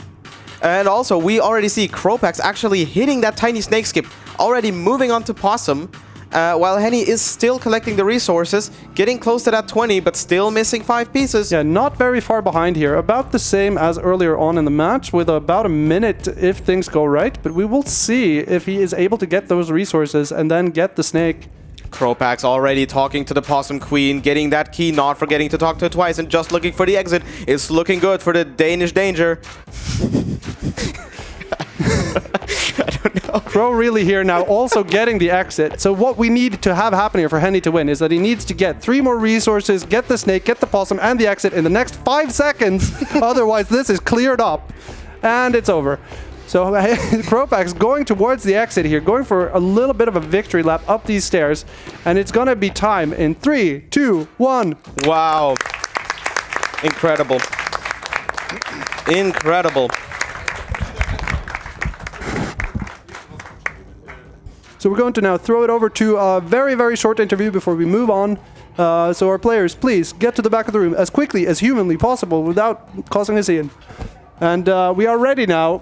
And also, we already see Croax actually hitting that tiny snake skip, already moving on to Possum, while Henny is still collecting the resources, getting close to that 20, but still missing 5 pieces. Yeah, not very far behind here. About the same as earlier on in the match, with about a minute if things go right. But we will see if he is able to get those resources and then get the snake. Croax already talking to the Possum Queen, getting that key, not forgetting to talk to her twice, and just looking for the exit. It's looking good for the Danish danger. I don't know. Crow really here now also getting the exit. So what we need to have happen here for Henny to win is that he needs to get 3 more resources, get the snake, get the possum, and the exit in the next 5 seconds. Otherwise, this is cleared up. And it's over. So Croax going towards the exit here, going for a little bit of a victory lap up these stairs. And it's going to be time in 3, 2, 1. Wow. Incredible. Incredible. So we're going to now throw it over to a very, very short interview before we move on. So our players, please get to the back of the room as quickly as humanly possible without causing a scene. And we are ready now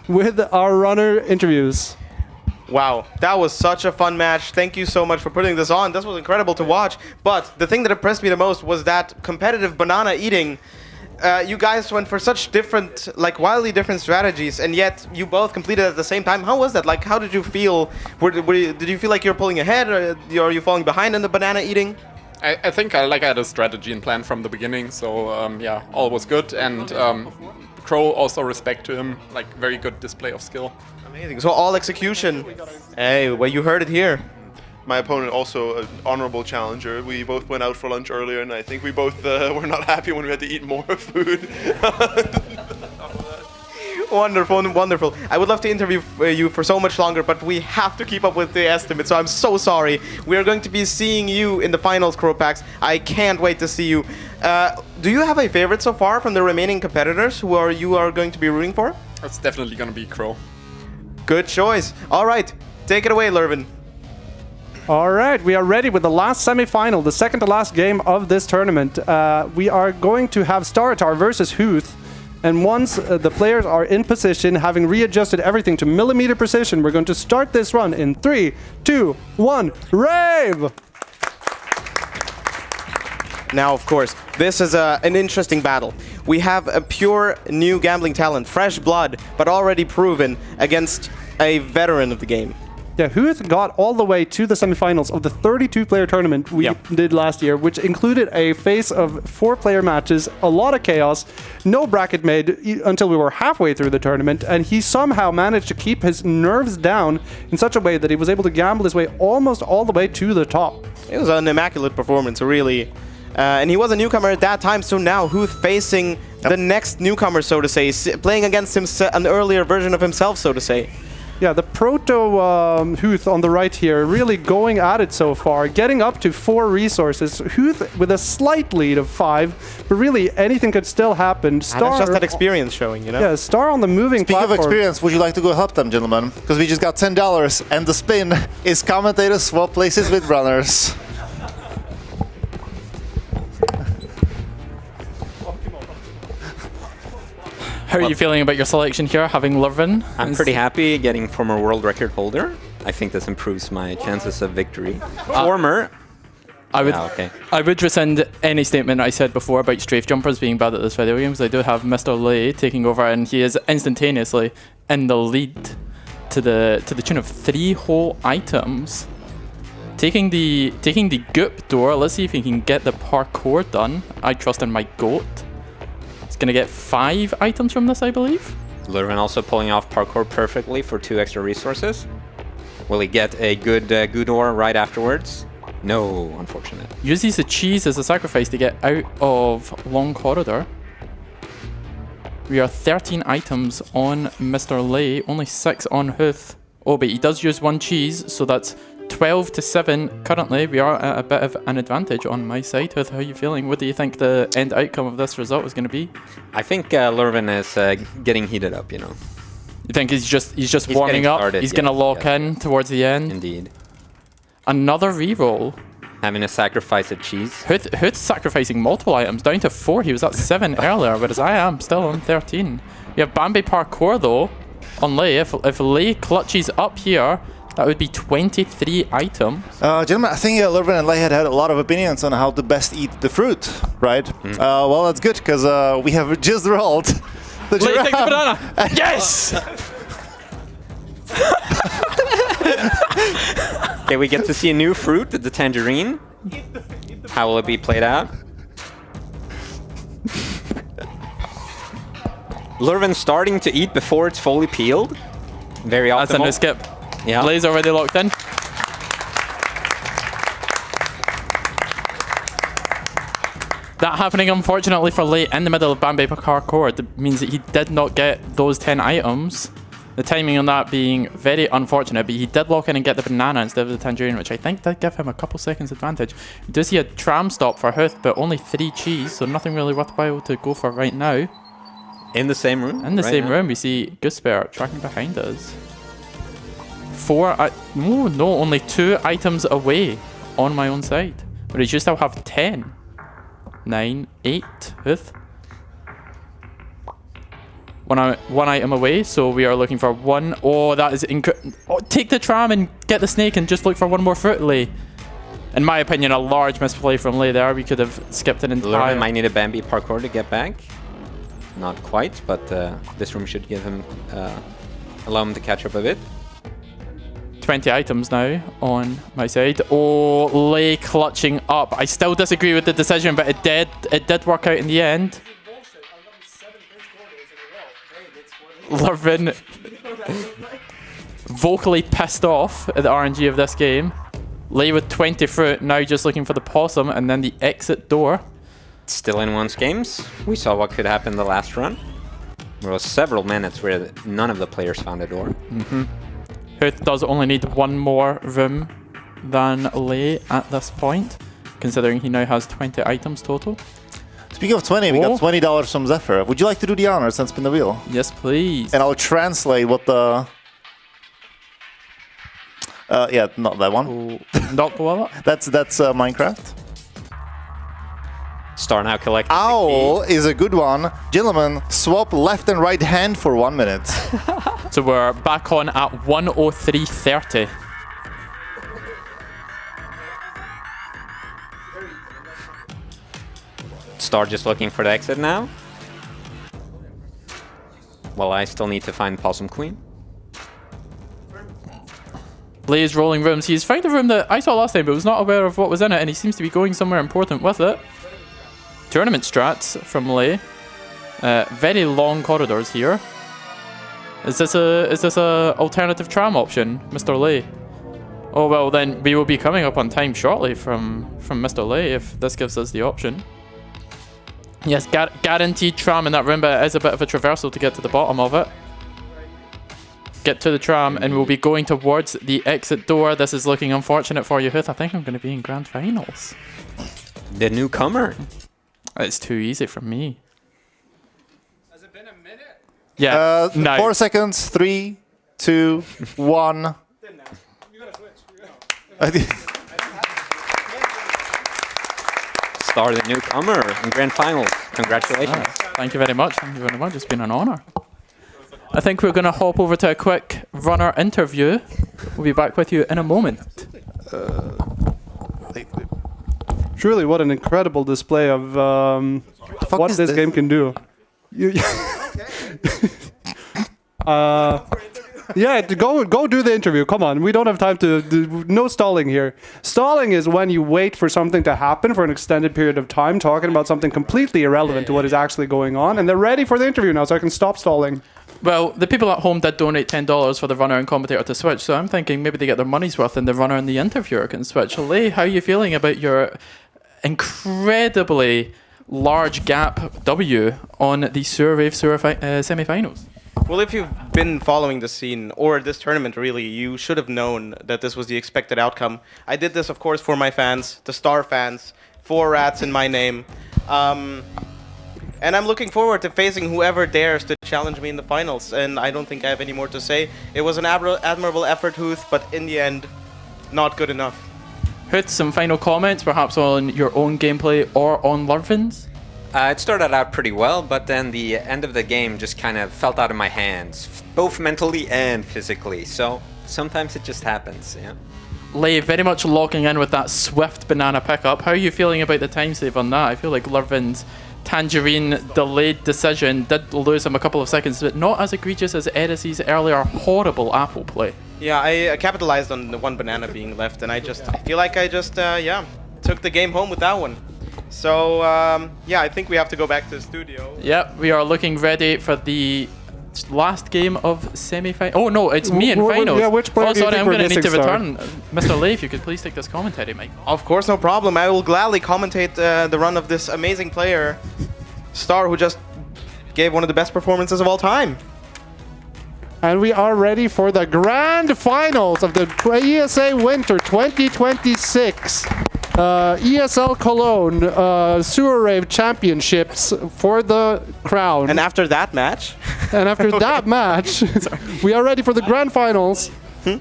with our runner interviews. Wow, that was such a fun match. Thank you so much for putting this on. This was incredible to watch. But the thing that impressed me the most was that competitive banana eating. You guys went for such different, like wildly different strategies, and yet you both completed at the same time. How was that? Like, how did you feel? Did you feel like you were pulling ahead, or are you falling behind in the banana eating? I think I had a strategy and plan from the beginning, so yeah, all was good. And Crow, also respect to him. Like, very good display of skill. Amazing. So all execution. Hey, well, you heard it here. My opponent also an honorable challenger. We both went out for lunch earlier, and I think we both were not happy when we had to eat more food. Wonderful, wonderful. I would love to interview you for so much longer, but we have to keep up with the estimate, so I'm so sorry. We are going to be seeing you in the finals, Croax. I can't wait to see you. Do you have a favorite so far from the remaining competitors who you are going to be rooting for? It's definitely going to be Crow. Good choice. All right, take it away, Lurven. All right, we are ready with the last semi-final, the second to last game of this tournament. We are going to have Staratar versus Huth. And once the players are in position, having readjusted everything to millimeter precision, we're going to start this run in 3, 2, 1, Rave! Now, of course, this is an interesting battle. We have a pure new gambling talent, fresh blood, but already proven against a veteran of the game. Yeah, Huth got all the way to the semifinals of the 32-player tournament we did last year, which included a phase of 4-player matches, a lot of chaos, no bracket made until we were halfway through the tournament, and he somehow managed to keep his nerves down in such a way that he was able to gamble his way almost all the way to the top. It was an immaculate performance, really. And he was a newcomer at that time, so now Huth facing the next newcomer, so to say, playing against an earlier version of himself, so to say. Yeah, the proto-Huth on the right here, really going at it so far, getting up to 4 resources. Huth with a slight lead of 5, but really anything could still happen. Star, that's just that experience showing, you know? Yeah, Star on the moving platform. Speaking of experience, would you like to go help them, gentlemen? Because we just got $10, and the spin is commentators swap places with runners. How are you feeling about your selection here, having Lurven? I'm pretty happy getting former world record holder. I think this improves my chances of victory. I would rescind any statement I said before about strafe jumpers being bad at this video game, because I do have Mr. Laay taking over, and he is instantaneously in the lead to the tune of 3 whole items. Taking the goop door. Let's see if he can get the parkour done. I trust in my goat. Gonna get 5 items from this, I believe. Lurven also pulling off parkour perfectly for 2 extra resources. Will he get a good ore right afterwards? No, unfortunate. Uses the cheese as a sacrifice to get out of long corridor. We are 13 items on Mr. Laay, only 6 on Huth. Oh, but he does use 1 cheese, so that's 12 to 7 currently. We are at a bit of an advantage on my side. Huth, how are you feeling? What do you think the end outcome of this result is going to be? I think Lurven is getting heated up, you know. You think he's just warming up? Started, he's going to lock in towards the end? Indeed. Another reroll. Having to sacrifice a cheese. Huth's sacrificing multiple items, down to 4. He was at 7 earlier, whereas I am still on 13. We have Bambi parkour though on Laay. If Laay clutches up here, that would be 23 items. Gentlemen, I think Lurven and Laay had a lot of opinions on how to best eat the fruit, right? Well, that's good, because we have just rolled the Laay, take the banana! Yes! Okay, we get to see a new fruit, the tangerine. How will it be played out? Lurven starting to eat before it's fully peeled. Very optimal. That's a no skip. Yeah. Lay's already locked in. That happening, unfortunately, for Laay in the middle of Bambi parkour means that he did not get those 10 items. The timing on that being very unfortunate, but he did lock in and get the banana instead of the tangerine, which I think did give him a couple seconds advantage. You do see a tram stop for Huth, but only 3 cheese, so nothing really worthwhile to go for right now. In the same room? In the same room, we see Goosebear tracking behind us. 4, no, only 2 items away on my own side. But you still have 10. 9, 8, Huth. One item away, so we are looking for 1. Oh, that is take the tram and get the snake and just look for 1 more fruit, Laay. In my opinion, a large misplay from Laay there. We could have skipped an entire... Lurven might need a Bambi parkour to get back. Not quite, but this room should give him... allow him to catch up a bit. 20 items now on my side. Oh, Laay clutching up. I still disagree with the decision, but it did work out in the end. Lurven vocally pissed off at the RNG of this game. Laay with 20 fruit, now just looking for the possum and then the exit door. Still in one's games. We saw what could happen the last run. There was several minutes where none of the players found a door. Huth does only need one more room than Laay at this point, considering he now has 20 items total. Speaking of 20, we got $20 from Zephyr. Would you like to do the honors and spin the wheel? Yes, please. And I'll translate what the... yeah, not that one. Not Koala? That's Minecraft. Star now collecting. Owl is a good one. Gentlemen, swap left and right hand for 1 minute. So we're back on at 1:03:30. Star just looking for the exit now. Well, I still need to find Possum Queen. Laay is rolling rooms. He's found a room that I saw last time but was not aware of what was in it, and he seems to be going somewhere important with it. Tournament strats from Laay. Very long corridors here. Is this a alternative tram option, Mr. Laay? Oh well, then we will be coming up on time shortly from Mr. Laay if this gives us the option. Yes, guaranteed tram in that room, but it is a bit of a traversal to get to the bottom of it. Get to the tram and we'll be going towards the exit door. This is looking unfortunate for you, Huth. I think I'm going to be in grand finals. The newcomer. It's too easy for me. Has it been a minute? Yeah. No. 4 seconds. 3, 2, 1. Star, the newcomer in grand finals. Congratulations. Thank you very much. Thank you very much. It's been an honor. I think we're going to hop over to a quick runner interview. We'll be back with you in a moment. Truly, what an incredible display of what this game can do. Yeah, go do the interview. Come on, we don't have time to no stalling here. Stalling is when you wait for something to happen for an extended period of time, talking about something completely irrelevant to what is actually going on, and they're ready for the interview now, so I can stop stalling. Well, the people at home did donate $10 for the runner and commentator to switch, so I'm thinking maybe they get their money's worth and the runner and the interviewer can switch. Laay, how are you feeling about your incredibly large gap W on the Rave semi-finals? Well, if you've been following the scene, or this tournament really, you should have known that this was the expected outcome. I did this, of course, for my fans, the Star fans, 4 rats in my name. And I'm looking forward to facing whoever dares to challenge me in the finals, and I don't think I have any more to say. It was an admirable effort, Huth, but in the end, not good enough. Huth, some final comments, perhaps on your own gameplay or on Lurven's? It started out pretty well, but then the end of the game just kind of felt out of my hands, both mentally and physically. So sometimes it just happens, yeah. Laay, very much locking in with that swift banana pickup. How are you feeling about the time save on that? I feel like Lurven's Tangerine delayed decision did lose him a couple of seconds, but not as egregious as Aris's earlier horrible apple play. Yeah, I capitalized on the 1 banana being left, and I feel like I just took the game home with that one. So, yeah, I think we have to go back to the studio. Yep, we are looking ready for the last game of semi-final. Oh no, it's me in finals. Yeah, which player do you think I'm we're going to need to missing, return. Mr. Laay, if you could please take this commentary, Mike. Of course, no problem. I will gladly commentate the run of this amazing player, Star, who just gave one of the best performances of all time. And we are ready for the grand finals of the ESA Winter 2026 ESL Cologne Rave Championships for the crown. And after that match? And after that match, we are ready for the grand finals. And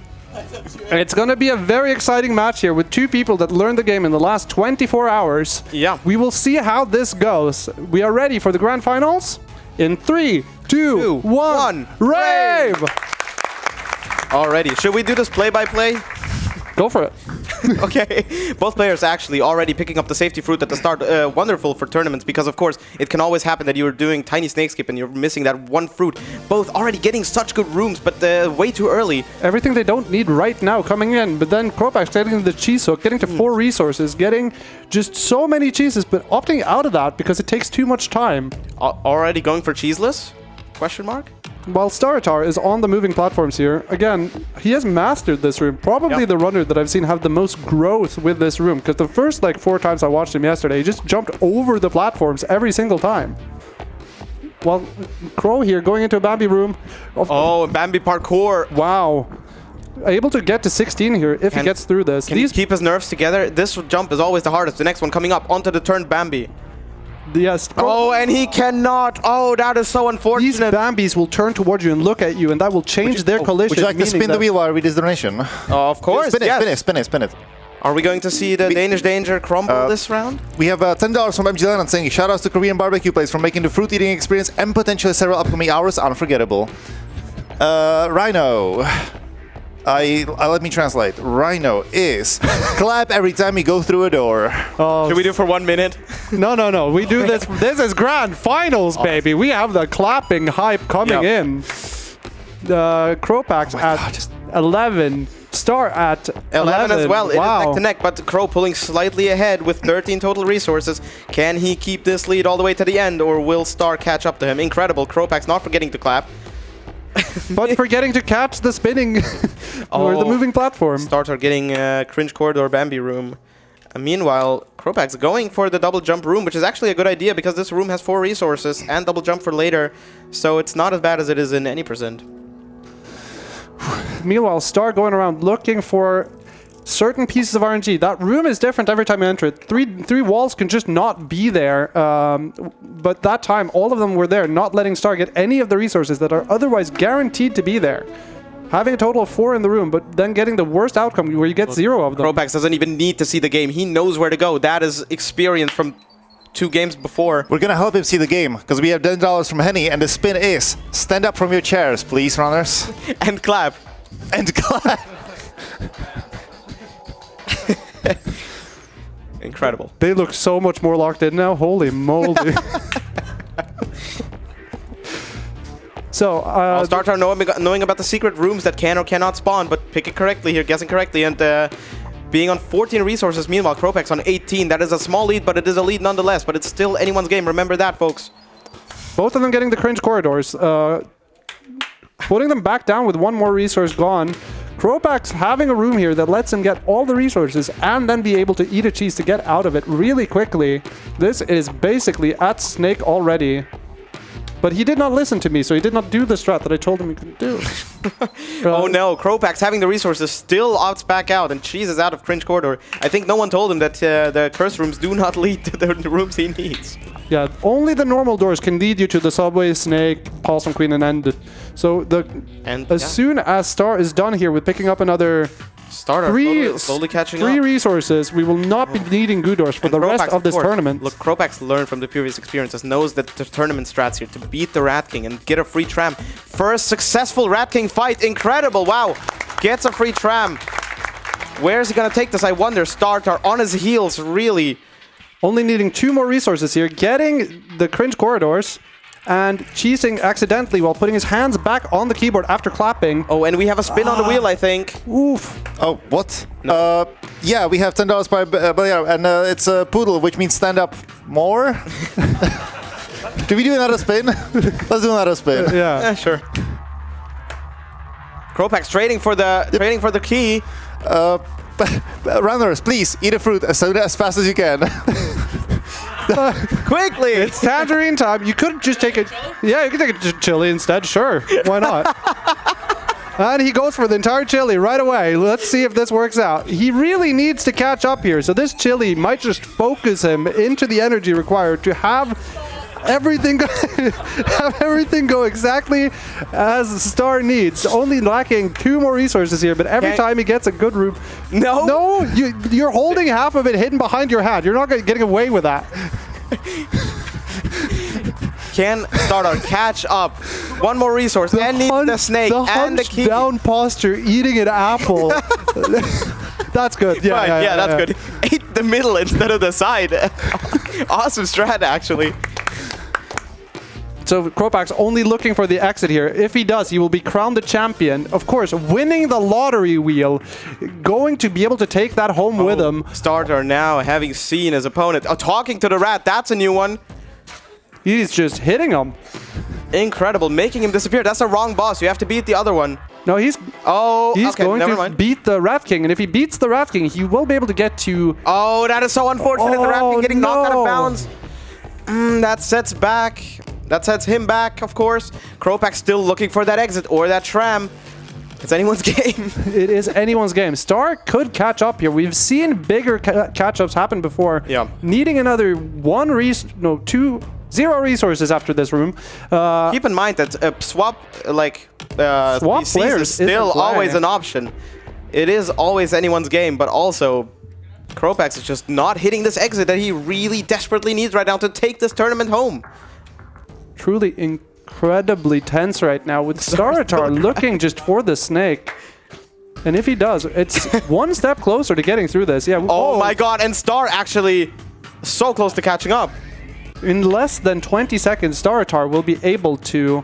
it's going to be a very exciting match here with 2 people that learned the game in the last 24 hours. Yeah. We will see how this goes. We are ready for the grand finals in 3, 2, 1. Rave! Alrighty. Should we do this play-by-play? Go for it. Okay. Both players actually already picking up the safety fruit at the start. Wonderful for tournaments because, of course, it can always happen that you're doing tiny snake skip and you're missing that 1 fruit. Both already getting such good rooms, but way too early. Everything they don't need right now coming in, but then Croax getting the cheese hook, getting to 4 resources, getting just so many cheeses, but opting out of that because it takes too much time. Already going for cheeseless? Question mark? while Staratar is on the moving platforms here, again, he has mastered this room. Probably the runner that I've seen have the most growth with this room, because the first like 4 times I watched him yesterday, he just jumped over the platforms every single time. While Crow here going into a Bambi room. Oh, Bambi parkour. Wow. Able to get to 16 here if he gets through this. Can he keep his nerves together? This jump is always the hardest. The next one coming up onto the turned Bambi. Yes. Oh, and he cannot. Oh, that is so unfortunate. These Bambis will turn towards you and look at you, and that will change their collision. Would you like to spin the wheel while I read this donation? Oh, of course. Spin it, spin it, spin it. Are we going to see the Danish Danger crumble this round? We have $10 from MG Lennon saying, shoutouts to Korean barbecue place for making the fruit eating experience and potentially several upcoming hours unforgettable. Rhino. Let me translate. Rhino is clap every time you go through a door. Should we do for 1 minute? No. We do this. This is grand finals, baby. We have the clapping hype coming in. Croax at 11. Star at 11 as well. Wow. It is neck to neck, but Crow pulling slightly ahead with 13 total resources. Can he keep this lead all the way to the end, or will Star catch up to him? Incredible. Croax not forgetting to clap. But forgetting to catch the spinning or the moving platform. Stars are getting cringe corridor Bambi room. Meanwhile, Croax going for the double jump room, which is actually a good idea because this room has 4 resources and double jump for later. So it's not as bad as it is in any percent. Meanwhile, Star going around looking for certain pieces of RNG. That room is different every time you enter it. Three walls can just not be there. But that time, all of them were there, not letting Star get any of the resources that are otherwise guaranteed to be there. Having a total of 4 in the room, but then getting the worst outcome where you get 0 of them. Croax doesn't even need to see the game. He knows where to go. That is experience from 2 games before. We're gonna help him see the game, because we have $10 from Henny, and the spin is, stand up from your chairs, please, runners. And clap. And clap. Incredible. They look so much more locked in now. Holy moly. So, Startar knowing about the secret rooms that can or cannot spawn, but pick it correctly here, guessing correctly, and being on 14 resources. Meanwhile, Croax on 18. That is a small lead, but it is a lead nonetheless. But it's still anyone's game. Remember that, folks. Both of them getting the cringe corridors. Putting them back down with 1 more resource gone. Croax having a room here that lets him get all the resources and then be able to eat a cheese to get out of it really quickly. This is basically at Snake already. But he did not listen to me, so he did not do the strat that I told him he could do. Oh no, Croax having the resources still opts back out, and cheese is out of cringe corridor. I think no one told him that the curse rooms do not lead to the rooms he needs. Yeah, only the normal doors can lead you to the subway, Snake, Possum Queen, and End. So as soon as Star is done here with picking up another slowly catching 3 up. resources, we will not be needing Goodors for the rest of this tournament. Look, Croax learned from the previous experiences, knows that the tournament strats here to beat the Rat King and get a free tram. First successful Rat King fight, incredible, wow. Gets a free tram. Where is he gonna take this, I wonder? Startar on his heels, really. Only needing 2 more resources here, getting the cringe corridors, and cheesing accidentally while putting his hands back on the keyboard after clapping. Oh, and we have a spin on the wheel, I think. Oof. Oh, what? No. Yeah, we have $10 by Beliar, and it's a poodle, which means stand up more. Do we do another spin? Let's do another spin. Yeah, sure. Croax trading for the key. Runners, please eat a fruit as fast as you can. Quickly! It's tangerine time. You could just take it. Yeah, you could take a chili instead. Sure, why not? And he goes for the entire chili right away. Let's see if this works out. He really needs to catch up here, so this chili might just focus him into the energy required to have everything go exactly as Star needs. Only lacking 2 more resources here, but every time he gets a good room. No, you're holding half of it hidden behind your hat. You're not getting away with that. Can Startar catch up? 1 more resource and needs the snake and the key. Down posture, eating an apple. That's good. Yeah, right, that's good. Ate the middle instead of the side. Awesome strat, actually. So Croax only looking for the exit here. If he does, he will be crowned the champion. Of course, winning the lottery wheel, going to be able to take that home with him. Startar now having seen his opponent. Oh, talking to the rat, that's a new one. He's just hitting him. Incredible, making him disappear. That's the wrong boss. You have to beat the other one. No, he's okay, going never to mind. beat the Rat King, and if he beats the Rat King, he will be able to get to... Oh, that is so unfortunate. The Rat King getting knocked out no. of bounds. That sets him back, of course. Croax still looking for that exit or that tram. It's anyone's game. It is anyone's game. Star could catch up here. We've seen bigger catch-ups happen before. Yeah. Needing another 0 resources after this room. Keep in mind that swap Swap PCs players is still isn't always playing. an option. It is always anyone's game, but also Croax is just not hitting this exit that he really desperately needs right now to take this tournament home. Truly incredibly tense right now with Staratar looking just for the snake. And if he does, it's one step closer to getting through this. Yeah. Oh my god, and Star actually so close to catching up. In less than 20 seconds, Staratar will be able to...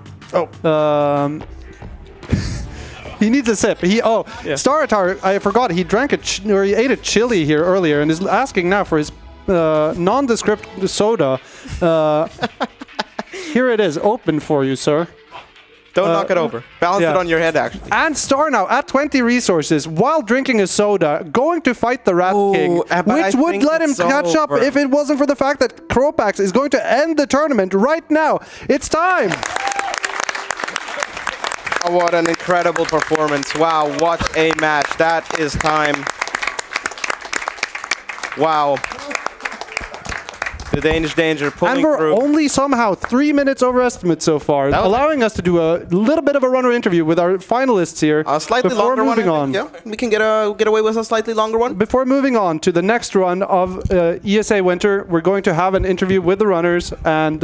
he needs a sip. Staratar, I forgot, he drank he ate a chili here earlier and is asking now for his nondescript soda. Here it is, open for you, sir. Don't knock it over. Balance yeah. it on your head, actually. And Star now at 20 resources while drinking a soda, going to fight the Rat King, which would let him catch up if it wasn't for the fact that Croax is going to end the tournament right now. It's time! Oh, what an incredible performance. Wow, what a match. That is time. Wow. The Danish Danger pulling And we're through. only somehow 3 minutes over estimate so far, allowing us to do a little bit of a runner interview with our finalists here. A slightly before longer moving one. on. Yeah, we can get away with a slightly longer one. Before moving on to the next run of ESA Winter, we're going to have an interview with the runners. And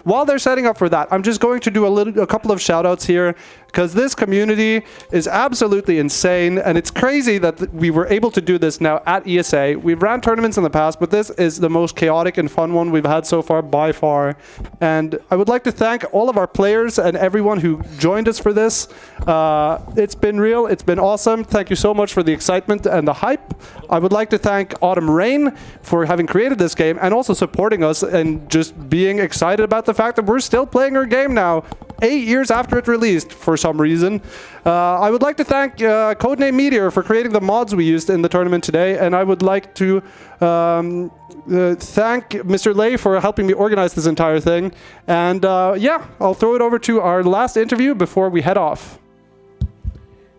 while they're setting up for that, I'm just going to do a couple of shout outs here, because this community is absolutely insane. And it's crazy that we were able to do this now at ESA. We've ran tournaments in the past, but this is the most chaotic and fun one we've had so far by far. And I would like to thank all of our players and everyone who joined us for this. It's been real. It's been awesome. Thank you so much for the excitement and the hype. I would like to thank Autumn Rain for having created this game and also supporting us and just being excited about the fact that we're still playing our game now, 8 years after it released for some reason. I would like to thank Codename Meteor for creating the mods we used in the tournament today, and I would like to thank Mr. Laay for helping me organize this entire thing. And yeah, I'll throw it over to our last interview before we head off.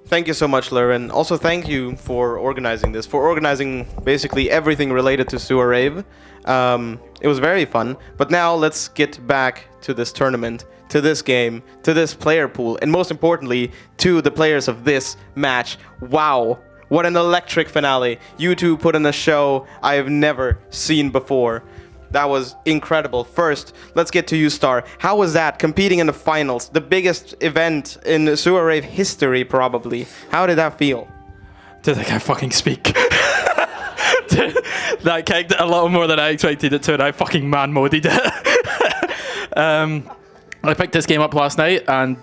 Thank you so much, Lurven. Also, thank you for organizing this, for organizing basically everything related to Sewer Rave. It was very fun, but now let's get back to this tournament, to this game, to this player pool, and most importantly, to the players of this match. Wow, what an electric finale. You two put on a show I have never seen before. That was incredible. First, let's get to you, Star. How was that, competing in the finals? The biggest event in Sewer Rave history, probably. How did that feel? Dude, I can't fucking speak. Dude, that kicked a lot more than I expected it to, and I fucking man-moded it. I picked this game up last night, and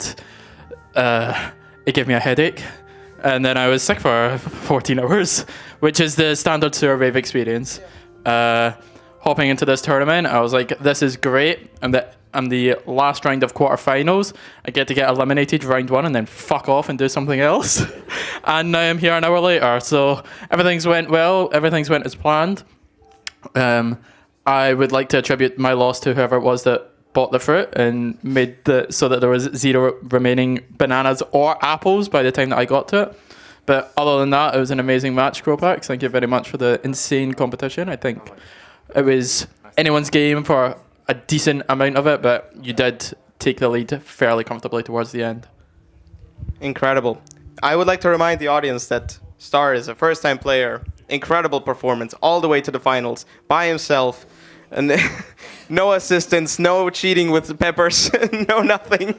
it gave me a headache. And then I was sick for 14 hours, which is the standard Sewer Rave experience. Hopping into this tournament, I was like, this is great. I'm the last round of quarterfinals. I get to get eliminated round one and then fuck off and do something else. And now I'm here an hour later. So everything's went well. Everything's went as planned. I would like to attribute my loss to whoever it was that bought the fruit and made so that there was 0 remaining bananas or apples by the time that I got to it. But other than that, it was an amazing match, Croax. Thank you very much for the insane competition. I think it was anyone's game for a decent amount of it, but you did take the lead fairly comfortably towards the end. Incredible. I would like to remind the audience that Star is a first-time player. Incredible performance all the way to the finals by himself. And no assistance, no cheating with peppers, no nothing.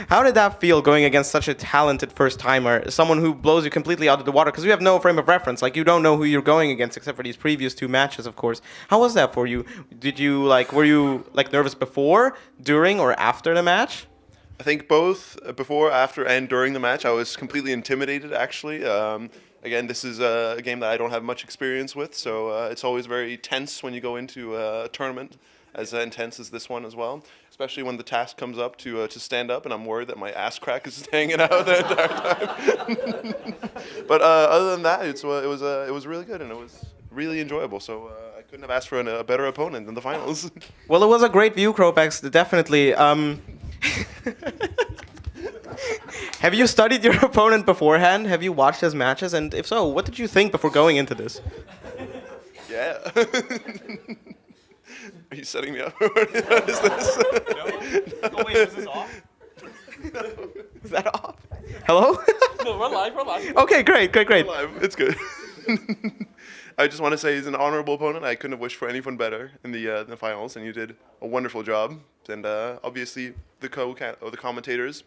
How did that feel going against such a talented first-timer, someone who blows you completely out of the water? Because you have no frame of reference, like you don't know who you're going against except for these previous 2 matches, of course. How was that for you? Were you nervous before, during, or after the match? I think both before, after, and during the match. I was completely intimidated, actually. Again, this is a game that I don't have much experience with, so it's always very tense when you go into a tournament, as intense as this one as well. especially when the task comes up to stand up, and I'm worried that my ass crack is hanging out the entire time. But other than that, it was really good, and it was really enjoyable. So I couldn't have asked for a better opponent in the finals. Well, it was a great view, Croax, definitely. Have you studied your opponent beforehand? Have you watched his matches? And if so, what did you think before going into this? Yeah. Are you setting me up? What is this? No. Oh wait, is this off? Is that off? Hello? No, we're live. We're live. Okay, great. Live. It's good. I just want to say he's an honorable opponent. I couldn't have wished for anyone better in the finals, and you did a wonderful job. And obviously the commentators,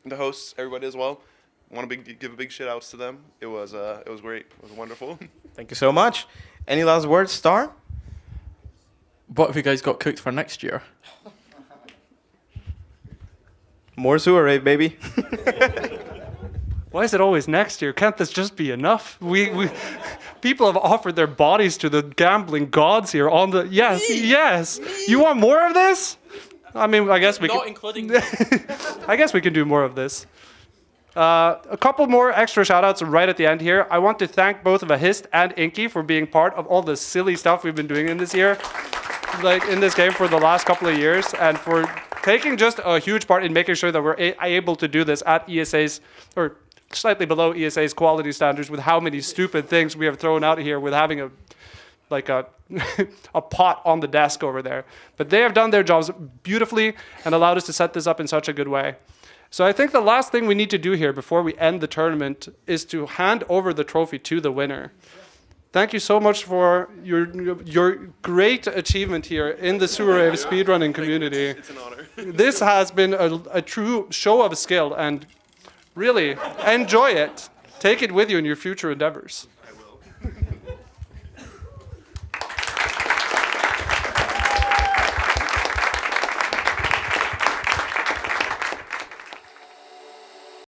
the hosts, everybody as well. Want to give a big shout outs to them. It was great. It was wonderful. Thank you so much. Any last words, Star? What have you guys got cooked for next year? More sewer rave, baby. Why is it always next year? Can't this just be enough? We people have offered their bodies to the gambling gods here on the yes. You want more of this? I mean, I guess we Not can, including I guess we can do more of this. A couple more extra shout-outs right at the end here. I want to thank both of Huth and Inky for being part of all the silly stuff we've been doing in this year, like in this game for the last couple of years, and for taking just a huge part in making sure that we're able to do this at ESA's, or slightly below ESA's quality standards, with how many stupid things we have thrown out here with having a a pot on the desk over there. But they have done their jobs beautifully and allowed us to set this up in such a good way. So I think the last thing we need to do here before we end the tournament is to hand over the trophy to the winner. Thank you so much for your great achievement here in the Rave speedrunning community. It's an honor. This has been a true show of skill, and really enjoy it. Take it with you in your future endeavors.